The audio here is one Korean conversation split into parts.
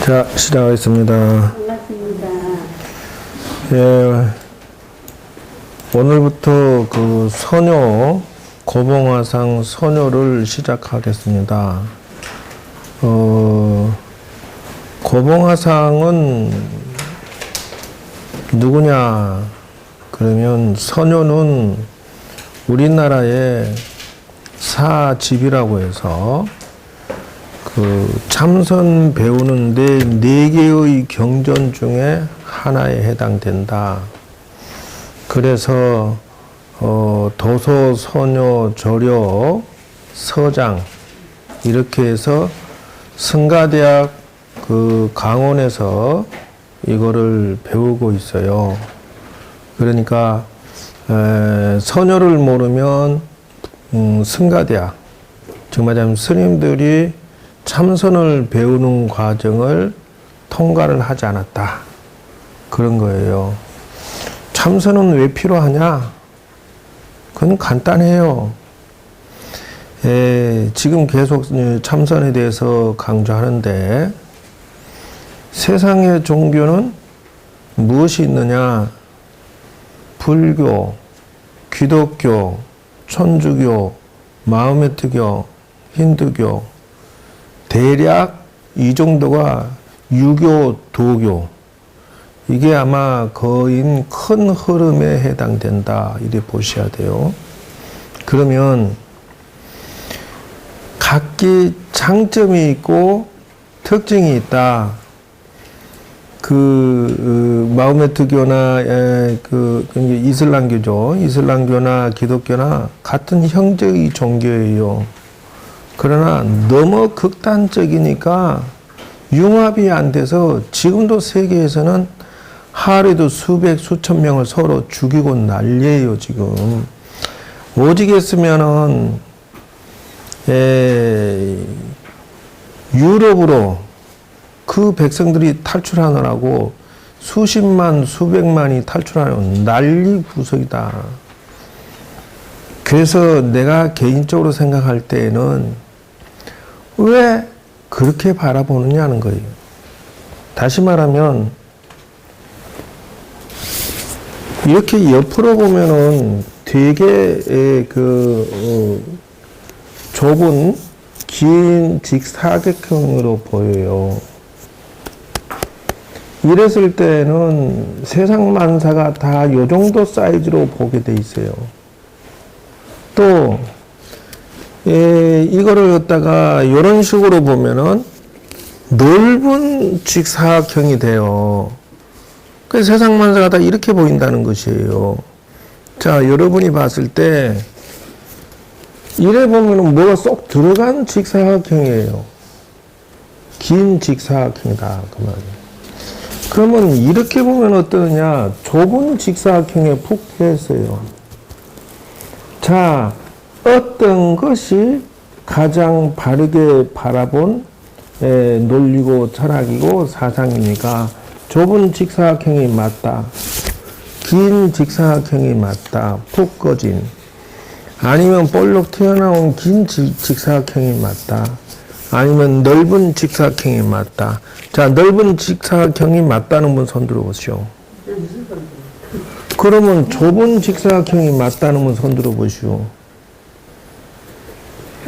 자, 시작하겠습니다. 반갑습니다. 예, 오늘부터 그 선효, 고봉화상 선효를 시작하겠습니다. 고봉화상은 누구냐? 그러면 선효는 우리나라의 사집이라고 해서 그 참선 배우는데 네 개의 경전 중에 하나에 해당된다. 그래서 도서, 선효, 조려, 서장 이렇게 해서 성가대학 그 강원에서 이거를 배우고 있어요. 그러니까 선효를 모르면 성가대학, 즉 말하자면 스님들이 참선을 배우는 과정을 통과를 하지 않았다. 그런 거예요. 참선은 왜 필요하냐? 그건 간단해요. 지금 계속 참선에 대해서 강조하는데 세상의 종교는 무엇이 있느냐? 불교, 기독교, 천주교, 마호메트교, 힌두교 대략 이 정도가 유교, 도교 이게 아마 거의 큰 흐름에 해당된다 이렇게 보셔야 돼요. 그러면 각기 장점이 있고 특징이 있다. 마호메트교나 이슬람교죠. 이슬람교나 기독교나 같은 형제의 종교예요. 그러나 너무 극단적이니까 융합이 안 돼서 지금도 세계에서는 하루에도 수백, 수천 명을 서로 죽이고 난리예요, 지금. 오직 했으면은, 유럽으로 그 백성들이 탈출하느라고 수십만, 수백만이 탈출하는 난리 구석이다. 그래서 내가 개인적으로 생각할 때에는 왜 그렇게 바라보느냐는 거예요. 다시 말하면 이렇게 옆으로 보면은 되게 좁은 긴 직사각형으로 보여요. 이랬을 때는 세상 만사가 다 요 정도 사이즈로 보게 돼 있어요. 또 이거를 갖다가 이런 식으로 보면은 넓은 직사각형이 돼요. 그래서 세상 만사가 다 이렇게 보인다는 것이에요. 자, 여러분이 봤을 때 이래 보면은 뭐가 쏙 들어간 직사각형이에요. 긴 직사각형이다 그 말이에요. 그러면 이렇게 보면 어떠냐? 좁은 직사각형에 푹 패였어요. 자, 어떤 것이 가장 바르게 바라본 논리고 철학이고 사상입니까? 좁은 직사각형이 맞다. 긴 직사각형이 맞다. 푹 꺼진. 아니면 볼록 튀어나온 긴 직사각형이 맞다. 아니면 넓은 직사각형이 맞다. 자, 넓은 직사각형이 맞다는 분 손 들어보시오. 그러면 좁은 직사각형이 맞다는 분 손 들어보시오.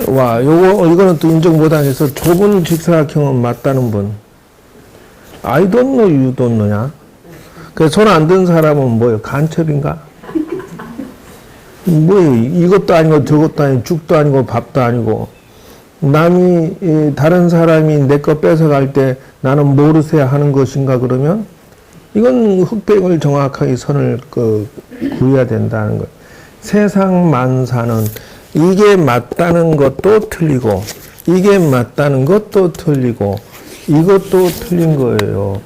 와, 이거는 또 인정 못하겠어. 좁은 직사각형은 맞다는 분. I don't know, you don't know냐? 그 손 안 든 사람은 뭐예요? 간첩인가? 뭐예요? 이것도 아니고 저것도 아니고 죽도 아니고 밥도 아니고 남이 다른 사람이 내 거 뺏어갈 때 나는 모르세요 하는 것인가 그러면 이건 흑백을 정확하게 선을 구해야 된다는 것. 세상 만사는 이게 맞다는 것도 틀리고 이게 맞다는 것도 틀리고 이것도 틀린 거예요.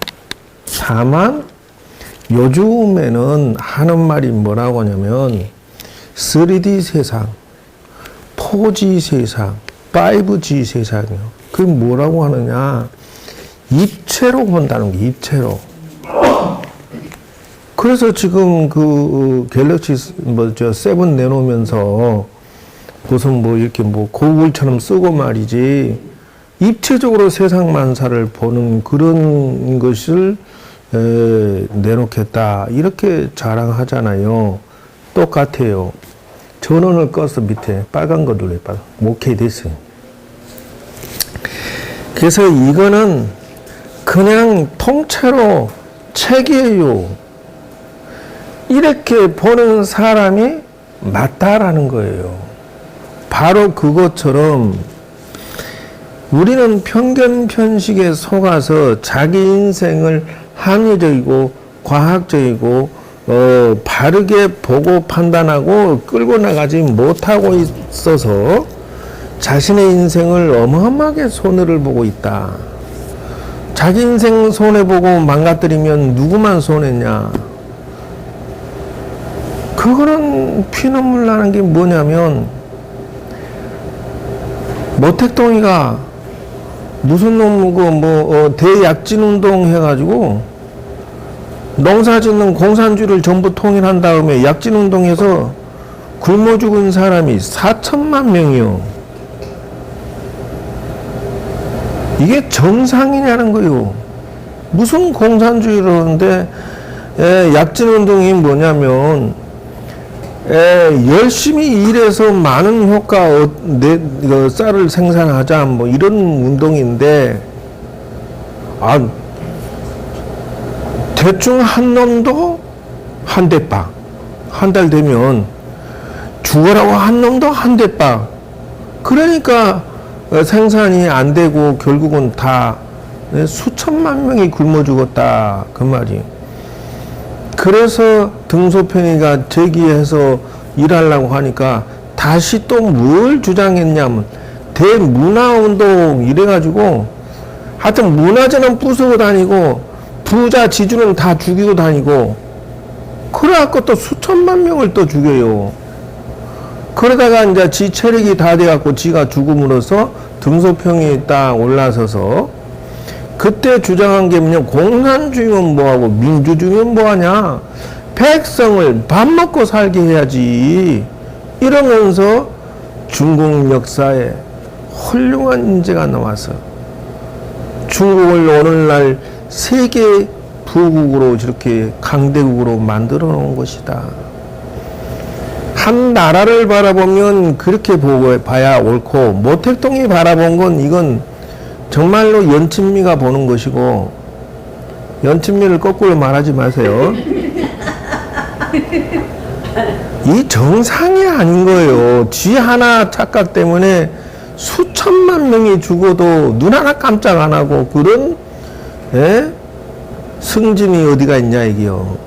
다만 요즘에는 하는 말이 뭐라고 하냐면 3D 세상, 4G 세상, 5G 세상이요. 그게 뭐라고 하느냐? 입체로 본다는 거, 입체로. 그래서 지금 갤럭시 7 내놓으면서 무슨 이렇게 고글처럼 쓰고 말이지. 입체적으로 세상 만사를 보는 그런 것을 내놓겠다 이렇게 자랑하잖아요. 똑같아요. 전원을 꺼서 밑에 빨간 거 눌러요. 오케이 됐어요. 그래서 이거는 그냥 통째로 책이에요. 이렇게 보는 사람이 맞다라는 거예요. 바로 그것처럼 우리는 편견 편식에 속아서 자기 인생을 합리적이고 과학적이고 바르게 보고 판단하고 끌고 나가지 못하고 있어서 자신의 인생을 어마어마하게 손해를 보고 있다. 자기 인생 손해보고 망가뜨리면 누구만 손해냐? 그거는 피눈물 나는 게 뭐냐면 모택동이가 무슨 놈 대약진 운동 해가지고 농사 짓는 공산주를 전부 통일한 다음에 약진 운동해서 굶어 죽은 사람이 4천만 명이요. 이게 정상이냐는 거요. 무슨 공산주의라는데 약진 운동이 뭐냐면 열심히 일해서 많은 효과 쌀을 생산하자 뭐 이런 운동인데 대충 한 놈도 한 대빵 한 달 되면 죽어라고 한 놈도 한 대빵 그러니까 생산이 안 되고 결국은 다 수천만 명이 굶어 죽었다 그 말이. 그래서 등소평이가 제기해서 일하려고 하니까 다시 또 뭘 주장했냐면 대문화운동 이래가지고 하여튼 문화재는 부수고 다니고 부자 지주는 다 죽이고 다니고 그래갖고 또 수천만 명을 또 죽여요. 그러다가 이제 지 체력이 다 돼갖고 지가 죽음으로써 등소평이 딱 올라서서 그때 주장한 게 뭐냐, 공산주의면 뭐하고 민주주의면 뭐하냐, 백성을 밥 먹고 살게 해야지 이러면서 중국 역사에 훌륭한 인재가 나와서 중국을 오늘날 세계 부국으로 이렇게 강대국으로 만들어 놓은 것이다. 한 나라를 바라보면 그렇게 보고 봐야 옳고 모택동이 바라본 건 이건 정말로 연친미가 보는 것이고, 연친미를 거꾸로 말하지 마세요. 이 정상이 아닌 거예요. 지 하나 착각 때문에 수천만 명이 죽어도 눈 하나 깜짝 안 하고 그런 승진이 어디가 있냐 이게요.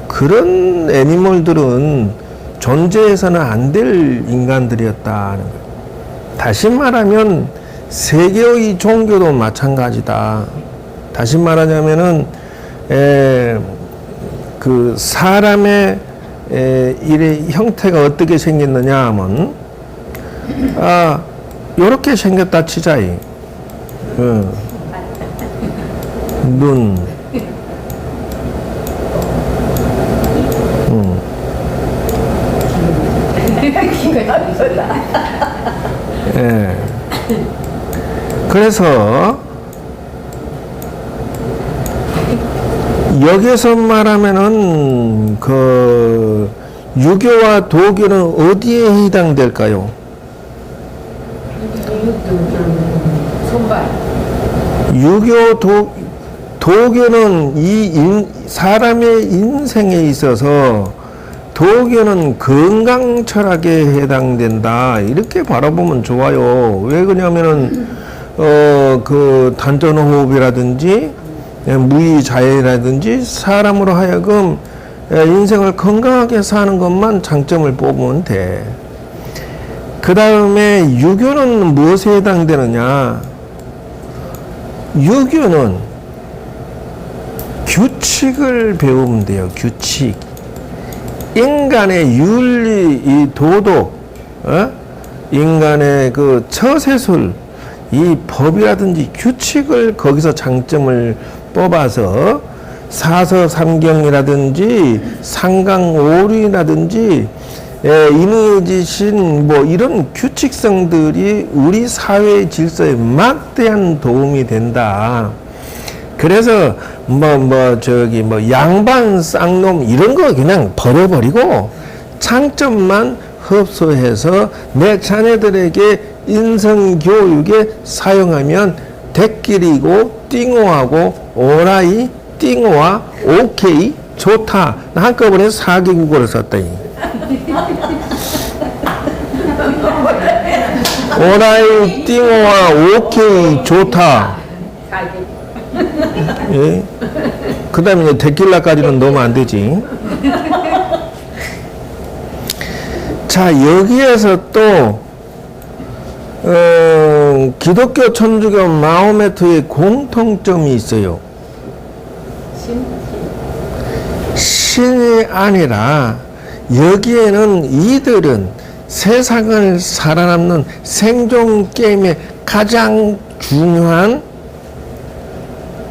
그런 애니멀들은 존재해서는 안 될 인간들이었다는 거예요. 다시 말하면 세계의 종교도 마찬가지다. 다시 말하자면은 그 사람의 일의 형태가 어떻게 생겼느냐 하면 요렇게 생겼다 치자이. 눈, 예. 그래서 여기서 말하면은 그 유교와 도교는 어디에 해당될까요? 유교 도교는 사람의 인생에 있어서 도교는 건강 철학에 해당된다. 이렇게 바라보면 좋아요. 왜 그러냐면은 그 단전호흡이라든지 무의자해라든지 사람으로 하여금 인생을 건강하게 사는 것만 장점을 뽑으면 돼. 그 다음에 유교는 무엇에 해당되느냐? 유교는 규칙을 배우면 돼요. 규칙. 인간의 윤리, 이 도덕, 인간의 그 처세술, 이 법이라든지 규칙을 거기서 장점을 뽑아서 사서삼경이라든지 상강오류라든지 인의지신 뭐 이런 규칙성들이 우리 사회 질서에 막대한 도움이 된다. 그래서 양반 쌍놈 이런 거 그냥 버려버리고 장점만 흡수해서 내 자녀들에게 인성교육에 사용하면 대끼리고 띵호하고 오라이 띵호와 오케이 좋다. 한꺼번에 4개국어를 썼다니. 오라이 띵호와 오케이 좋다. 예. 그 다음에 데킬라까지는 넣으면 안 되지. 자, 여기에서 또, 기독교, 천주교, 마호메트의 공통점이 있어요. 신이 아니라, 여기에는 이들은 세상을 살아남는 생존 게임의 가장 중요한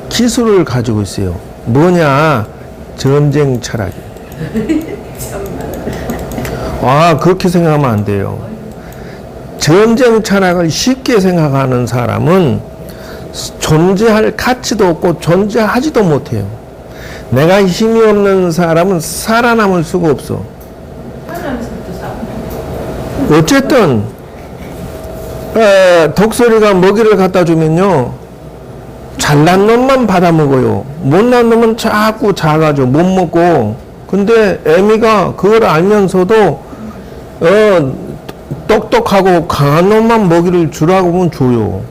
기술을 가지고 있어요. 뭐냐? 전쟁 철학이에요. 그렇게 생각하면 안 돼요. 전쟁 철학을 쉽게 생각하는 사람은 존재할 가치도 없고 존재하지도 못해요. 내가 힘이 없는 사람은 살아남을 수가 없어. 어쨌든 독수리가 먹이를 갖다 주면요, 잘난 놈만 받아 먹어요. 못난 놈은 자꾸 작아져 못 먹고. 근데 애미가 그걸 알면서도 똑똑하고 강한 놈만 먹이를 주라고 하면 줘요.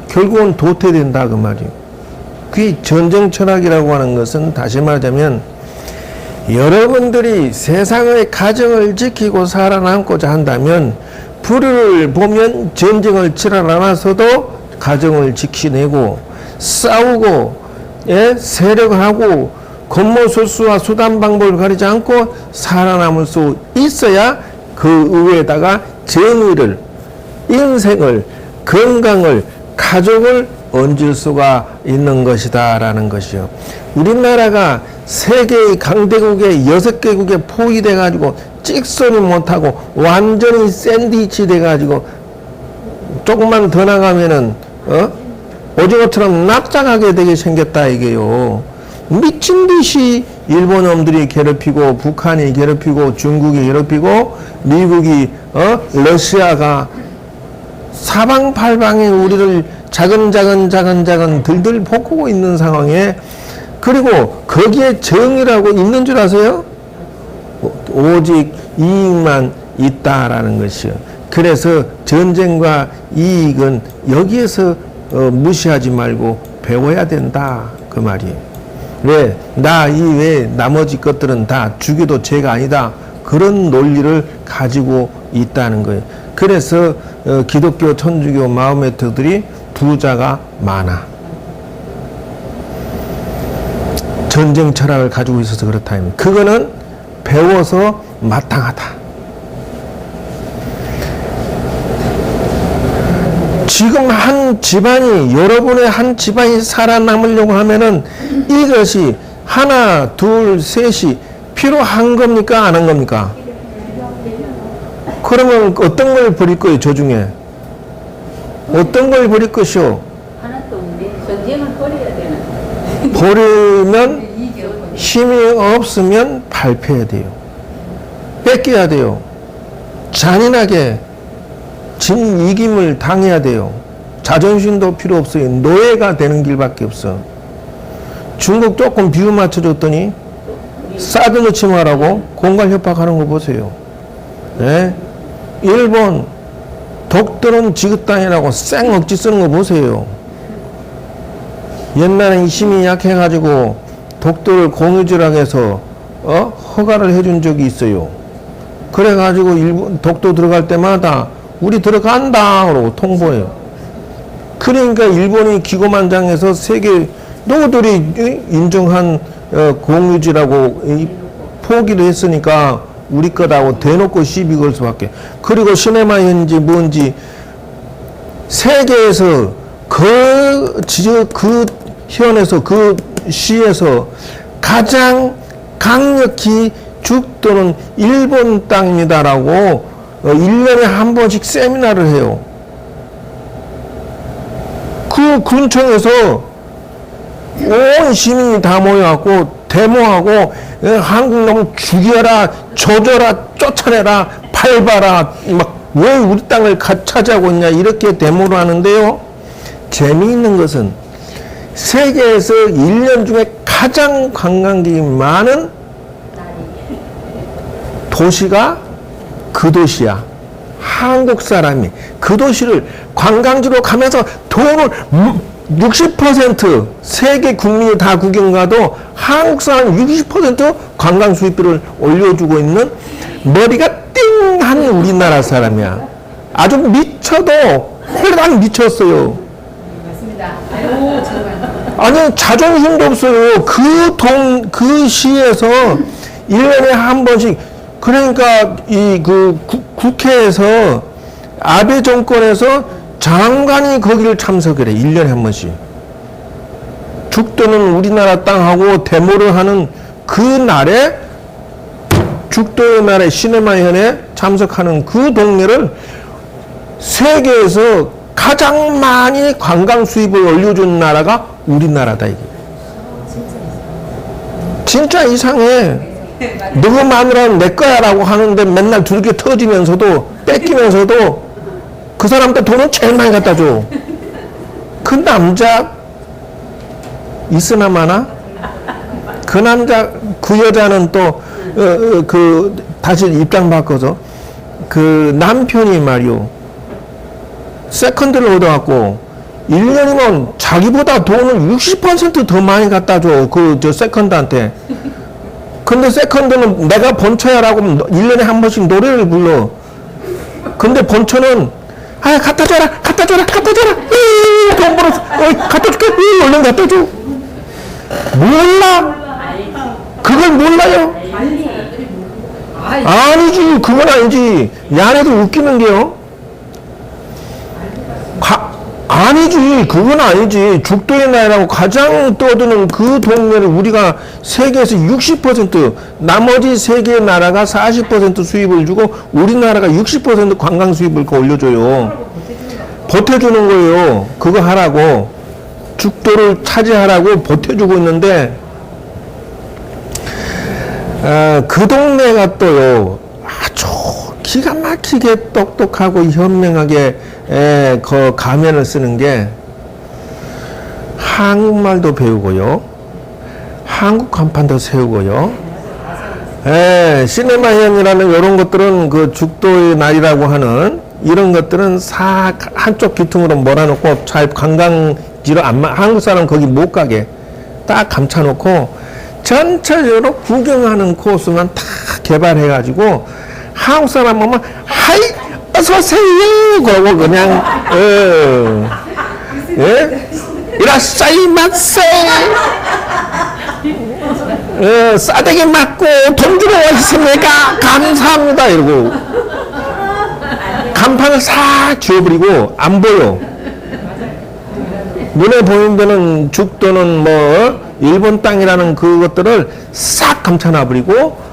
결국은 도태된다 그 말이에요. 그게 전쟁 철학이라고 하는 것은 다시 말하자면 여러분들이 세상의 가정을 지키고 살아남고자 한다면 불을 보면 전쟁을 치러 나서도 가정을 지키내고 싸우고 세력을 하고 권모술수와 수단 방법을 가리지 않고 살아남을 수 있어야 그 위에다가 정의를, 인생을, 건강을, 가족을 얹을 수가 있는 것이다 라는 것이요. 우리나라가 세계의 강대국의 6개국에 포위돼 가지고 찍소리 못하고 완전히 샌드위치 돼 가지고 조금만 더 나가면은 오징어처럼 납작하게 되게 생겼다 이게요. 미친 듯이 일본 놈들이 괴롭히고 북한이 괴롭히고 중국이 괴롭히고 미국이 러시아가 사방팔방에 우리를 자근자근 들들 볶고 있는 상황에, 그리고 거기에 정의라고 있는 줄 아세요? 오직 이익만 있다라는 것이요. 그래서 전쟁과 이익은 여기에서 무시하지 말고 배워야 된다 그 말이에요. 왜? 나 이외에 나머지 것들은 다 죽여도 죄가 아니다. 그런 논리를 가지고 있다는 거예요. 그래서 기독교, 천주교, 마호메트들이 부자가 많아. 전쟁 철학을 가지고 있어서 그렇다. 그거는 배워서 마땅하다. 지금 한 집안이, 여러분의 한 집안이 살아남으려고 하면은 이것이 하나, 둘, 셋이 필요한 겁니까? 안 한 겁니까? 그러면 어떤 걸 버릴 거예요, 저 중에? 어떤 걸 버릴 것이요? 하나도 없네. 전쟁을 버려야 되는. 버리면 힘이 없으면 발표해야 돼요. 뺏겨야 돼요. 잔인하게 진이김을 당해야 돼요. 자존심도 필요 없어요. 노예가 되는 길밖에 없어. 중국 조금 비유 맞춰줬더니 사드 넣지 말라고 공갈 협박하는 거 보세요. 네? 일본 독도는 지긋 땅이라고 쌩 억지 쓰는 거 보세요. 옛날에 힘이 약해가지고 독도를 공유지라고 해서 허가를 해준 적이 있어요. 그래가지고 일본 독도 들어갈 때마다 우리 들어간다 그러고 통보해요. 그러니까 일본이 기고만장해서 세계 누구들이 인정한 공유지라고 포기를 했으니까 우리 거라고 대놓고 시비 걸 수밖에. 그리고 시네마인지 뭔지 세계에서 그 현에서 그 시에서 가장 강력히 죽도는 일본 땅입니다라고 1년에 한 번씩 세미나를 해요. 그 군청에서 온 시민이 다 모여갖고 데모하고 한국 놈 죽여라, 조져라, 쫓아내라, 밟아라, 막 왜 우리 땅을 차지하고 있냐 이렇게 데모를 하는데요. 재미있는 것은 세계에서 1년 중에 가장 관광객이 많은 도시가 그 도시야. 한국 사람이 그 도시를 관광지로 가면서 돈을 60% 세계 국민이 다 구경 가도 한국 사람 60% 관광 수입비를 올려주고 있는 머리가 띵한 우리나라 사람이야. 아주 미쳐도 홀랑 미쳤어요. 맞습니다. 아유, 정말. 아니 자존심도 없어요. 그 시에서 1년에 한 번씩 그러니까 국회에서 아베 정권에서 장관이 거기를 참석을 해. 1년에 한 번씩. 죽도는 우리나라 땅하고 데모를 하는 그 날에 죽도의 날에 시네마현에 참석하는 그 동네를 세계에서 가장 많이 관광 수입을 올려준 나라가 우리나라다 이게. 진짜 이상해. 누구 마누라는 내 거야라고 하는데 맨날 두들겨 터지면서도 뺏기면서도 그 사람한테 돈은 제일 많이 갖다 줘. 그 남자 있으나 마나? 그 남자 그 여자는 또 다시 입장 바꿔서 그 남편이 말이요 세컨드를 얻어갖고 1년이면 자기보다 돈을 60% 더 많이 갖다 줘. 저 세컨드한테. 근데 세컨드는 내가 본처야라고 1년에 한 번씩 노래를 불러. 근데 본처는 갖다 줘라, 갖다 줘라, 갖다 줘라. 돈 벌어서 갖다 줄게. 얼른 갖다 줘. 몰라? 그걸 몰라요? 아니지, 그건 아니지. 야네도 웃기는 게요. 아니지, 그건 아니지. 죽도의 나라라고 가장 떠드는 그 동네를 우리가 세계에서 60%, 나머지 세계 나라가 40% 수입을 주고 우리나라가 60% 관광 수입을 올려줘요. 보태주는 거예요. 그거 하라고. 죽도를 차지하라고 보태주고 있는데, 그 동네가 또요, 아주 기가 막히게 똑똑하고 현명하게 그 가면을 쓰는 게 한국말도 배우고요, 한국 간판도 세우고요, 시네마현이라는 이런 것들은 그 죽도의 날이라고 하는 이런 것들은 싹 한쪽 귀퉁으로 몰아놓고 잘 관광지로 한국 사람 거기 못 가게 딱 감춰놓고 전체적으로 구경하는 코스만 다 개발해가지고 한국 사람 보면 하이 어서 오세요 그러고 그냥 이라샤이마세 싸대기 맞고 돈 주러 오셨습니까? 감사합니다 이러고 간판을 싹 지워버리고 안 보여. 눈에 보이는 데는 죽도는 뭐 일본 땅이라는 그것들을 싹 감춰놔버리고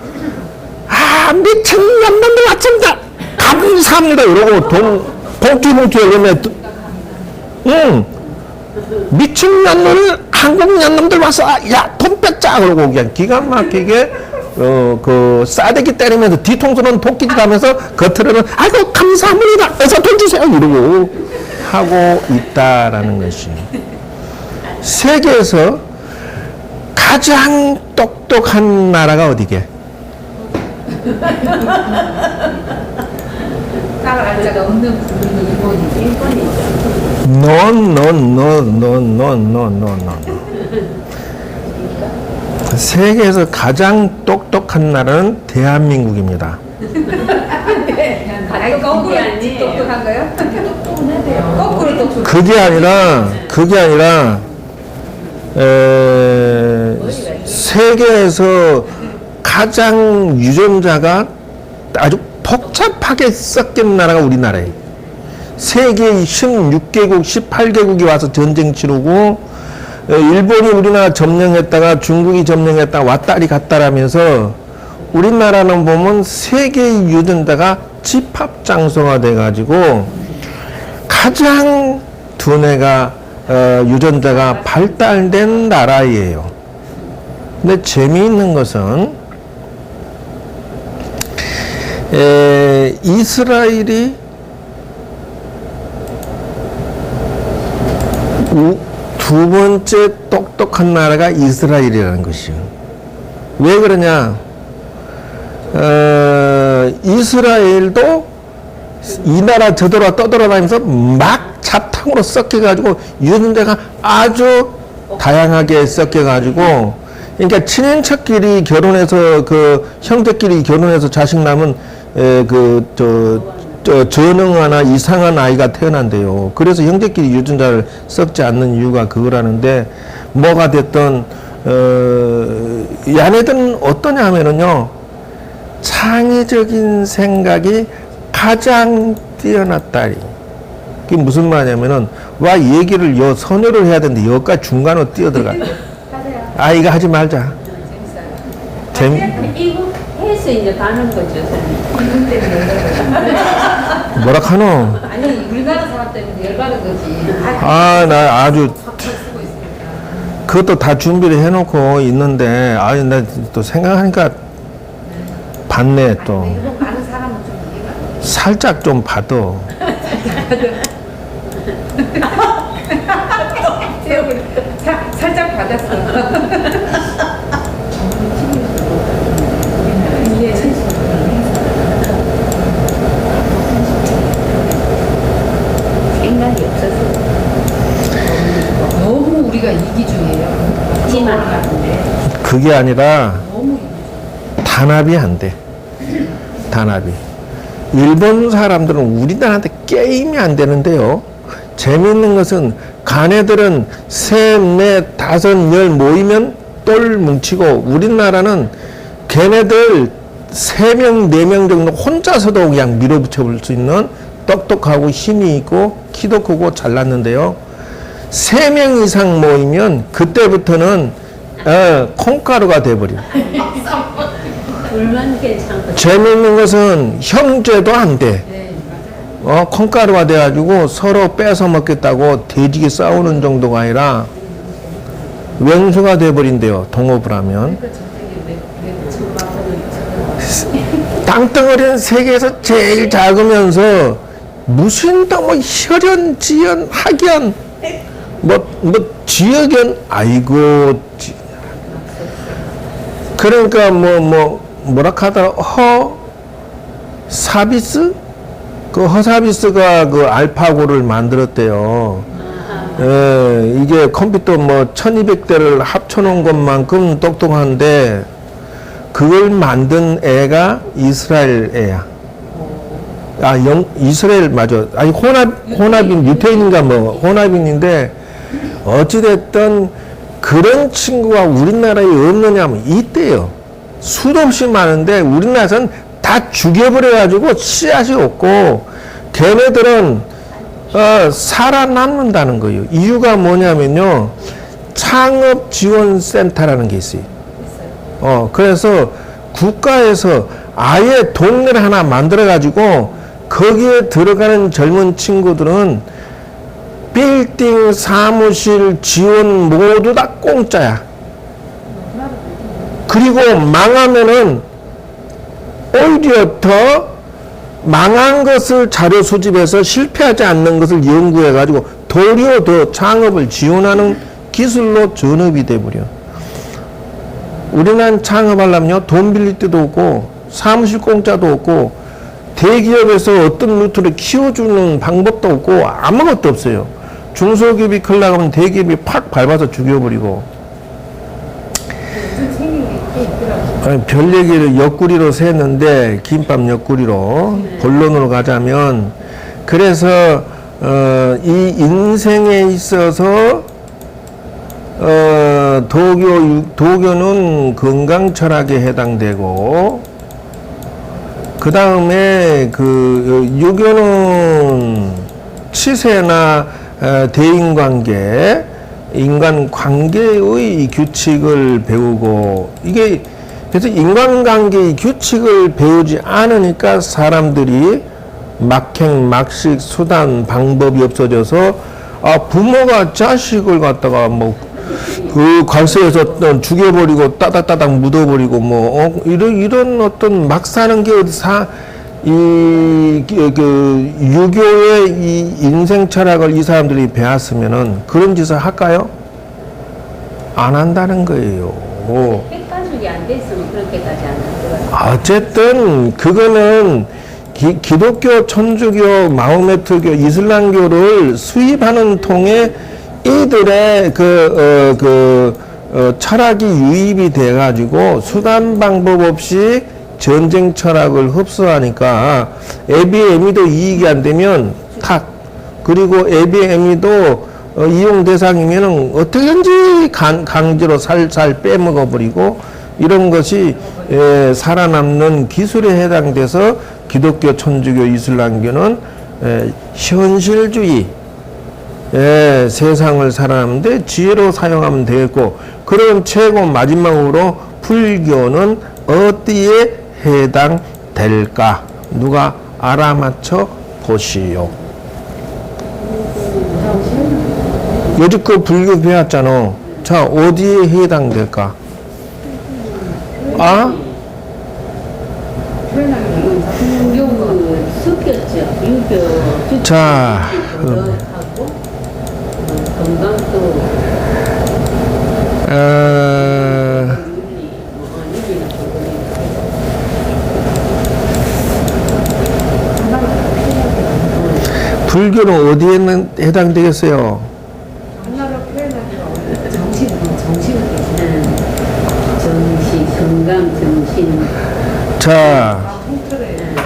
미친 놈들 왔습니다 감사합니다 이러고 돈 봉투에 넣으면 미친 놈들 한국 놈들 와서 야 돈 뺏자 그러고 그냥 기가 막히게 그 싸대기 때리면서 뒤통수는 도끼질 하면서 겉으로는 아이고 감사합니다 어서 돈 주세요 이러고 하고 있다라는 것이 세계에서 가장 똑똑한 나라가 어디게? 딱 알자가 없는 부분이 일본이죠. No. 세계에서 가장 똑똑한 나라는 대한민국입니다. 거꾸로 똑똑한가요? 거꾸로 똑똑. 그게 아니라 세계에서 가장 유전자가 아주 복잡하게 섞인 나라가 우리나라예요. 세계 16개국, 18개국이 와서 전쟁 치르고 일본이 우리나라 점령했다가 중국이 점령했다가 왔다리 갔다라면서 우리나라는 보면 세계의 유전자가 집합 장소가 돼가지고 가장 두뇌가 유전자가 발달된 나라예요. 근데 재미있는 것은 이스라엘이 두 번째 똑똑한 나라가 이스라엘이라는 것이요. 왜 그러냐? 이스라엘도 이 나라 저 나라 떠돌아다니면서 막 자탕으로 섞여가지고 유전자가 아주 다양하게 섞여가지고, 그러니까 친인척끼리 결혼해서 그 형제끼리 결혼해서 자식 낳으면 전능하나 이상한 아이가 태어난대요. 그래서 형제끼리 유전자를 섞지 않는 이유가 그거라는데, 뭐가 됐든 얘네들은 어떠냐 하면은요, 창의적인 생각이 가장 뛰어났다. 그게 무슨 말이냐면은, 와 얘기를 요 선회를 해야 되는데 여기까지 중간으로 뛰어들어가. 아이가 하지 말자. 재밌어요. 이거 해서 이제 가는 거죠, 이분 때문에. 뭐라 카노? 아니, 우리나라 사람 때문에 열받은 거지. 아, 나 아주 그것도 다 준비를 해놓고 있는데, 아유, 나 또 생각하니까 받네 또. 일본 가는 사람은 좀 이해가 안 돼. 살짝 좀 봐도. 살짝 받았어. 생각이 없어서 너무 우리가 이기주의예요. 지만 같은데. 그게 아니라 너무 단합이 안 돼. 단합이. 일본 사람들은 우리나라한테 게임이 안 되는데요. 재미있는 것은 가네들은 셋, 넷, 다섯, 열 모이면 똘 뭉치고, 우리나라는 걔네들 3명, 4명 정도 혼자서도 그냥 밀어붙여 볼 수 있는 똑똑하고 힘이 있고 키도 크고 잘났는데요. 3명 이상 모이면 그때부터는 콩가루가 돼버려. 둘만 괜찮고. 재미있는 것은 형제도 안 돼. 네, 맞아요. 콩가루가 돼가지고 서로 뺏어 먹겠다고 돼지게 싸우는 정도가 아니라 왼수가 돼버린대요. 동업을 하면. 땅덩어리는 세계에서 제일 작으면서 무슨 또 뭐 혈연, 지연, 학연, 뭐 지역연, 아이고. 그러니까 뭐라 하더라, 허사비스? 그 허사비스가 그 알파고를 만들었대요. 이게 컴퓨터 1200대를 합쳐놓은 것만큼 똑똑한데, 그걸 만든 애가 이스라엘 애야. 이스라엘, 맞아. 아니, 혼합인, 유태인인가 혼합인인데, 어찌됐든 그런 친구가 우리나라에 없느냐면 있대요. 수도 없이 많은데, 우리나라에서는 다 죽여버려가지고 씨앗이 없고, 걔네들은, 살아남는다는 거예요. 이유가 뭐냐면요, 창업지원센터라는 게 있어요. 그래서 국가에서 아예 동네를 하나 만들어가지고 거기에 들어가는 젊은 친구들은 빌딩, 사무실, 지원 모두 다 공짜야. 그리고 망하면은 오히려 더 망한 것을 자료 수집해서 실패하지 않는 것을 연구해가지고 도리어 더 창업을 지원하는 기술로 전업이 돼버려. 우리는 창업하려면요, 돈 빌릴 데도 없고, 사무실 공짜도 없고, 대기업에서 어떤 루트를 키워주는 방법도 없고, 아무것도 없어요. 중소기업이 크려고 하면 대기업이 팍 밟아서 죽여버리고. 별 얘기를 옆구리로 샜는데, 김밥 옆구리로, 본론으로 가자면, 그래서, 이 인생에 있어서, 도교는 건강 철학에 해당되고, 그 다음에 유교는 치세나 대인관계, 인간 관계의 규칙을 배우고, 이게 그래서 인간관계의 규칙을 배우지 않으니까 사람들이 막행, 막식, 수단, 방법이 없어져서 부모가 자식을 갖다가 그 관서에서 죽여버리고 따닥따닥 묻어버리고 이런 어떤 막 사는 게 유교의 이 인생 철학을 이 사람들이 배웠으면은 그런 짓을 할까요? 안 한다는 거예요. 핵가족이 안 됐으면 그렇게까지 안 하더라고요. 어쨌든 그거는 기독교, 천주교, 마호메트교, 이슬람교를 수입하는 통에 이들의 철학이 유입이 돼가지고 수단 방법 없이 전쟁 철학을 흡수하니까 에비에미도 이익이 안 되면 탁, 그리고 에비에미도 이용 대상이면은 어떻게든지 강제로 살살 빼먹어 버리고 이런 것이 살아남는 기술에 해당돼서 기독교, 천주교, 이슬람교는 현실주의 세상을 살아남는데 지혜로 사용하면 되겠고, 그럼 최고 마지막으로 불교는 어디에 해당될까? 누가 알아맞혀 보시오. 여지껏 불교 배웠잖아. 자, 어디에 해당될까? 유교 섞였죠. 유교 자, 하고 건강도 윤리 윤리나 불교는 어디에 해당되겠어요? 정신, 건강, 정신. 자,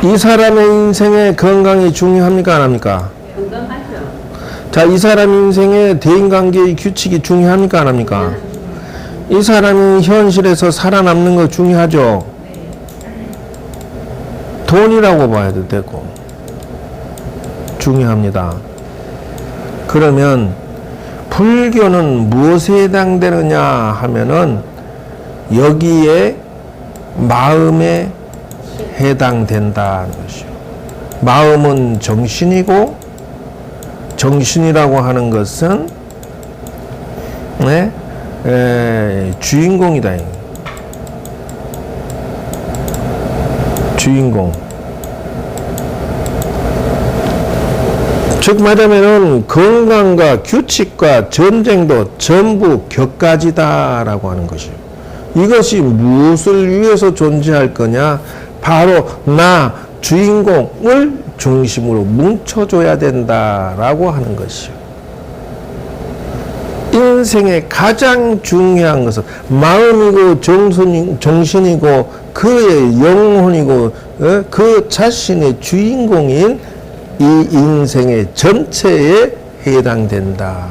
이 사람의 인생에 건강이 중요합니까, 안 합니까? 건강하죠. 자, 이 사람 인생에 대인관계의 규칙이 중요합니까, 안 합니까? 이 사람이 현실에서 살아남는 거 중요하죠? 돈이라고 봐야도 되고 중요합니다. 그러면 불교는 무엇에 해당되느냐 하면은 여기에 마음에 해당된다는 것이요. 마음은 정신이고, 정신이라고 하는 것은 주인공이다. 주인공. 즉 말하면은 건강과 규칙과 전쟁도 전부 격가지다라고 하는 것이요. 이것이 무엇을 위해서 존재할 거냐? 바로 나 주인공을 중심으로 뭉쳐줘야 된다라고 하는 것이요. 인생의 가장 중요한 것은 마음이고 정신이고 그의 영혼이고 그 자신의 주인공인 이 인생의 전체에 해당된다.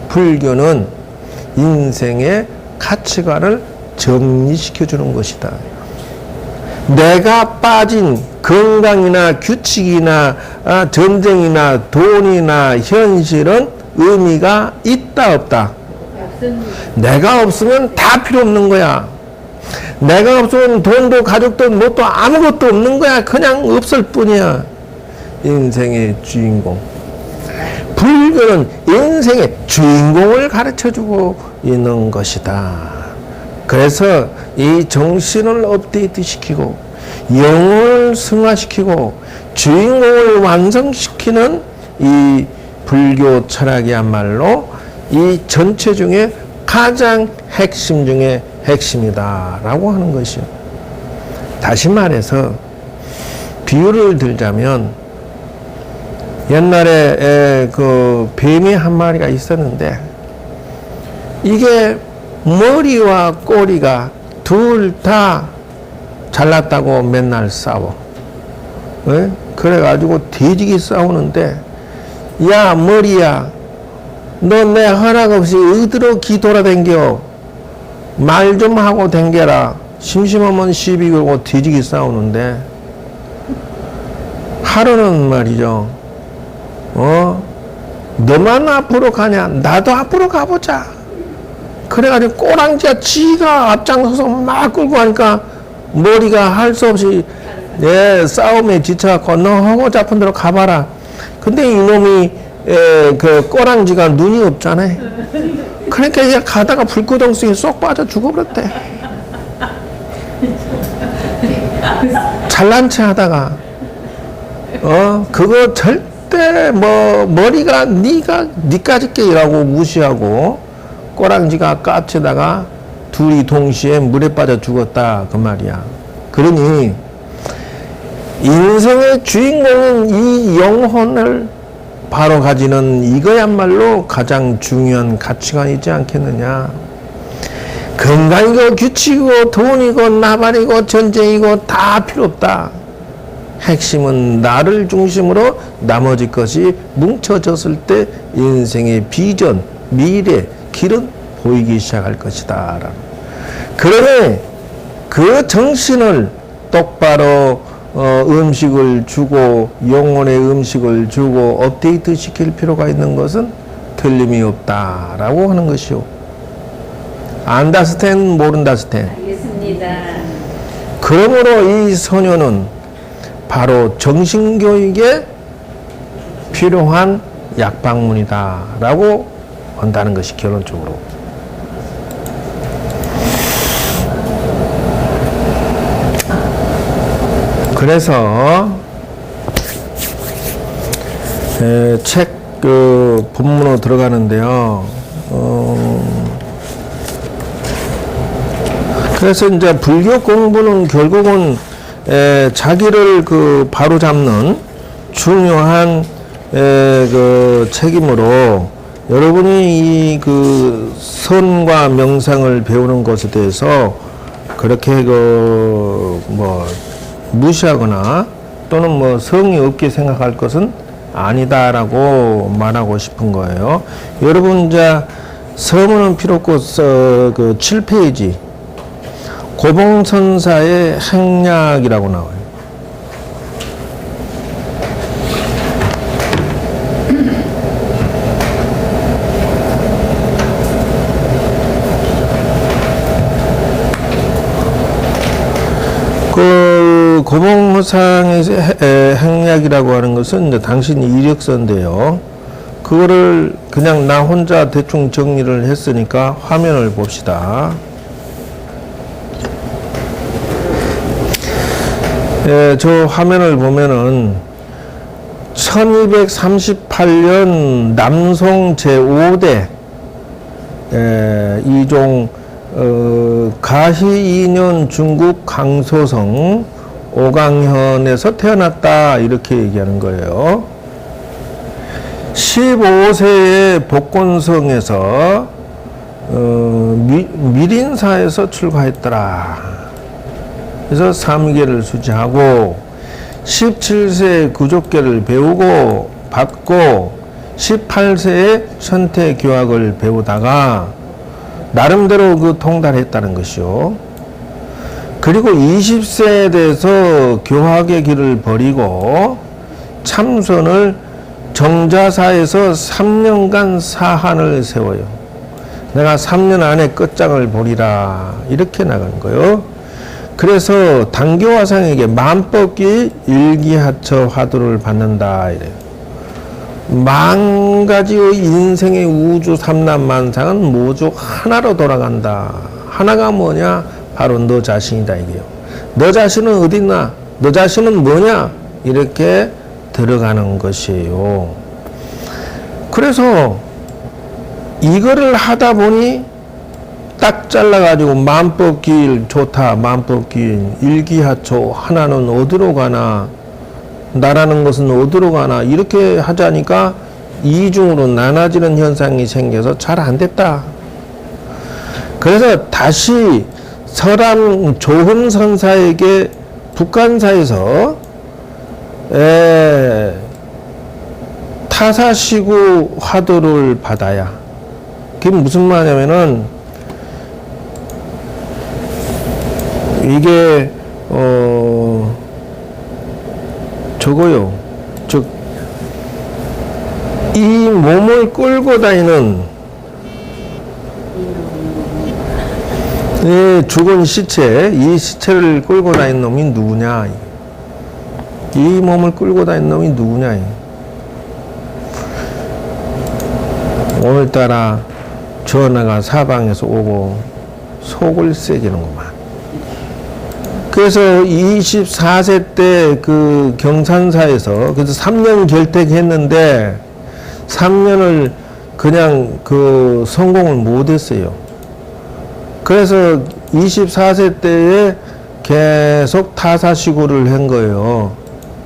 불교는 인생의 가치관을 정리시켜 주는 것이다. 내가 빠진 건강이나 규칙이나 전쟁이나 돈이나 현실은 의미가 있다 없다? 내가 없으면 다 필요 없는 거야. 내가 없으면 돈도 가족도 뭣도 아무것도 없는 거야. 그냥 없을 뿐이야. 인생의 주인공. 불교는 인생의 주인공을 가르쳐주고 있는 것이다. 그래서 이 정신을 업데이트 시키고 영혼을 승화시키고 주인공을 완성시키는 이 불교 철학이야말로 이 전체 중에 가장 핵심 중에 핵심이다라고 하는 것이요. 다시 말해서 비유를 들자면 옛날에 그 뱀이 한 마리가 있었는데 이게 머리와 꼬리가 둘 다 잘났다고 맨날 싸워. 그래가지고 뒤지기 싸우는데, 야 머리야, 너 내 허락 없이 어디로 기돌아댕겨? 말 좀 하고 댕겨라. 심심하면 시비 걸고 뒤지기 싸우는데 하루는 말이죠, 너만 앞으로 가냐? 나도 앞으로 가보자. 그래가지고 꼬랑지가 지가 앞장서서 막 끌고 가니까 머리가 할 수 없이 싸움에 지쳐갖고 너 허고 잡은 대로 가봐라. 근데 이놈이 그 꼬랑지가 눈이 없잖아요. 그러니까 얘 가다가 불구덩 속에 쏙 빠져 죽어버렸대. 잘난 체 하다가 그거 절대 머리가 니까짓 게 이라고 무시하고 꼬랑지가 까치다가 둘이 동시에 물에 빠져 죽었다 그 말이야. 그러니 인생의 주인공은 이 영혼을 바로 가지는 이거야말로 가장 중요한 가치관이지 않겠느냐. 건강이고 규칙이고 돈이고 나발이고 전쟁이고 다 필요 없다. 핵심은 나를 중심으로 나머지 것이 뭉쳐졌을 때 인생의 비전, 미래, 길은 보이기 시작할 것이다. 그러니 그 정신을 똑바로 음식을 주고 영혼의 음식을 주고 업데이트 시킬 필요가 있는 것은 틀림이 없다라고 하는 것이요. 안다스텐 모른다스텐. 알겠습니다. 그러므로 이 소녀는 바로 정신교육에 필요한 약방문이다라고 한다는 것이 결론적으로. 그래서 책 그 본문으로 들어가는데요. 그래서 이제 불교 공부는 결국은 자기를 그 바로 잡는 중요한 그 책임으로 여러분이 이 그 선과 명상을 배우는 것에 대해서 그렇게 그 뭐 무시하거나 또는 뭐 성의 없게 생각할 것은 아니다라고 말하고 싶은 거예요. 여러분 이제 서문은 필요 없고 그 7페이지 고봉선사의 행약이라고 나와요. 그 고봉호상의 행약이라고 하는 것은 이제 당신 이력서인데요. 그거를 그냥 나 혼자 대충 정리를 했으니까 화면을 봅시다. 저 화면을 보면은 1238년 남송 제5대 이종 가희 2년 중국 강소성 오강현에서 태어났다 이렇게 얘기하는 거예요. 15세에 복곤성에서 미린사에서 출가했더라. 그래서 삼계를 수지하고 17세에 구족계를 배우고 받고 18세에 선태교학을 배우다가 나름대로 그 통달했다는 것이요. 그리고 20세에 대해서 교학의 길을 버리고 참선을 정자사에서 3년간 사한을 세워요. 내가 3년 안에 끝장을 보리라 이렇게 나간 거예요. 그래서 당교화상에게 만법기 일기하처 화두를 받는다 이래요. 만 가지의 인생의 우주 삼남만상은 모두 하나로 돌아간다. 하나가 뭐냐? 바로 너 자신이다 이게요. 너 자신은 어디 있나? 너 자신은 뭐냐? 이렇게 들어가는 것이에요. 그래서 이거를 하다 보니 딱 잘라가지고 만법길 좋다. 만법길 일기하초 하나는 어디로 가나? 나라는 것은 어디로 가나? 이렇게 하자니까 이중으로 나눠지는 현상이 생겨서 잘 안 됐다. 그래서 다시 서람 조흠선사에게 북한사에서 타사시구 화두를 받아야. 그게 무슨 말이냐면은 이게 저거요. 즉 이 몸을 끌고 다니는 이 죽은 시체, 이 시체를 끌고 다니는 놈이 누구냐? 이 몸을 끌고 다니는 놈이 누구냐? 오늘따라 전화가 사방에서 오고 속을 새기는구만. 그래서 24세 때 그 경산사에서 그래서 3년 결택했는데 3년을 그냥 그 성공을 못했어요. 그래서 24세 때에 계속 타사시구를 한 거예요.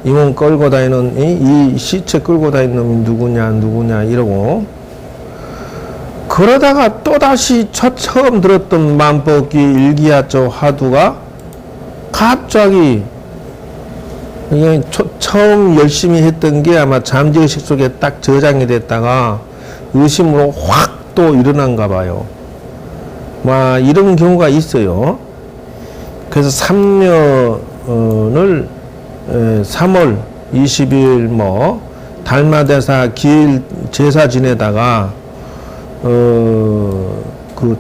이 몸 끌고 다니는 이 시체 끌고 다니는 놈이 누구냐 이러고 그러다가 또다시 처음 들었던 만법기 일기야적 화두가 갑자기 이게 처음 열심히 했던 게 아마 잠재의식 속에 딱 저장이 됐다가 의심으로 확 또 일어난가 봐요. 막 이런 경우가 있어요. 그래서 3년을 3월 20일 뭐 달마대사 기일 제사 지내다가 그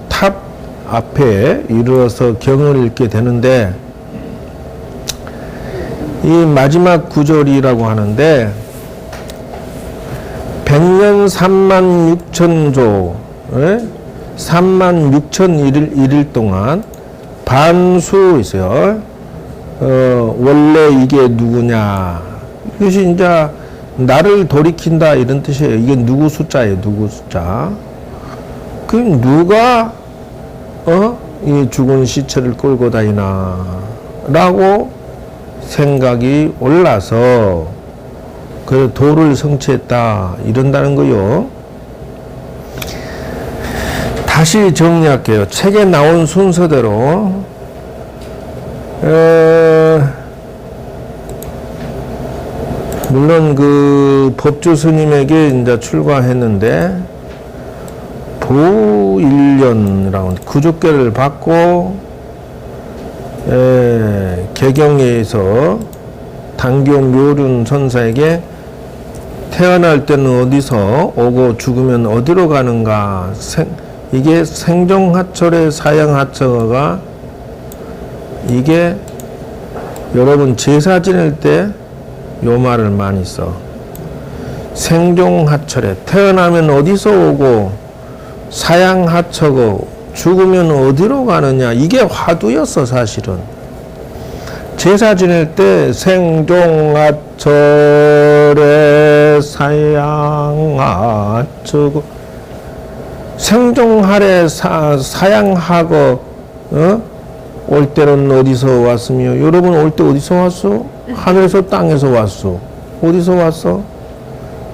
탑 앞에 이르러서 경을 읽게 되는데 이 마지막 구절이라고 하는데 100년 3만 6천조 3만 6천 일일 동안 반수 있어요. 원래 이게 누구냐. 이것이 이제 나를 돌이킨다 이런 뜻이에요. 이게 누구 숫자예요. 누구 숫자. 그럼 누가 이 죽은 시체를 끌고 다니나 라고 생각이 올라서 그 도를 성취했다 이런다는 거요. 다시 정리할게요. 책에 나온 순서대로 물론 그 법주 스님에게 이제 출가했는데 부일련이라고 구족계를 받고 개경에서 당교 묘륜 선사에게 태어날 때는 어디서 오고 죽으면 어디로 가는가 이게 생종하철의 사양하처가 이게 여러분 제사 지낼 때 요 말을 많이 써. 생종하철에 태어나면 어디서 오고 사양하처고 죽으면 어디로 가느냐 이게 화두였어 사실은. 제사 지낼 때 생종하철에 사양하처고 생종하래 사양하고 올 때는 어디서 왔으며 여러분 올 때 어디서 왔어? 하늘에서 땅에서 왔어. 어디서 왔어?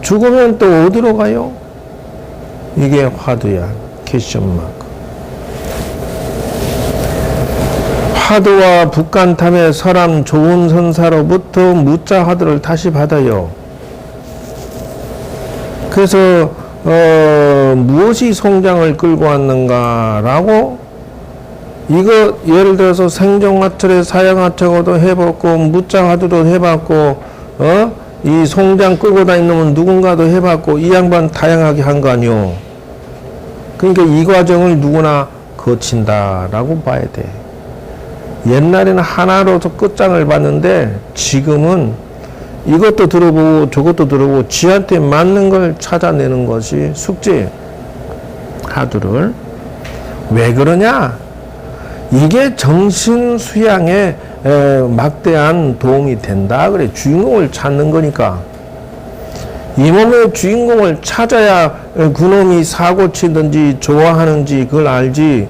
죽으면 또 어디로 가요? 이게 화두야. 퀘스천마크. 화두와 북간탐의 서람 좋은 선사로부터 무자 화두를 다시 받아요. 그래서 무엇이 송장을 끌고 왔는가라고 이거 예를 들어서 생종하철에 사양하철도 해봤고 무자 화두도 해봤고 이 송장 끌고 다니는 놈은 누군가도 해봤고 이 양반 다양하게 한 거 아니요. 그러니까 이 과정을 누구나 거친다라고 봐야 돼. 옛날에는 하나로서 끝장을 봤는데 지금은 이것도 들어보고 저것도 들어보고 지한테 맞는 걸 찾아내는 것이 숙제. 화두를. 왜 그러냐? 이게 정신 수양에 막대한 도움이 된다. 그래. 주인공을 찾는 거니까. 이 몸의 주인공을 찾아야 그놈이 사고치든지 좋아하는지 그걸 알지.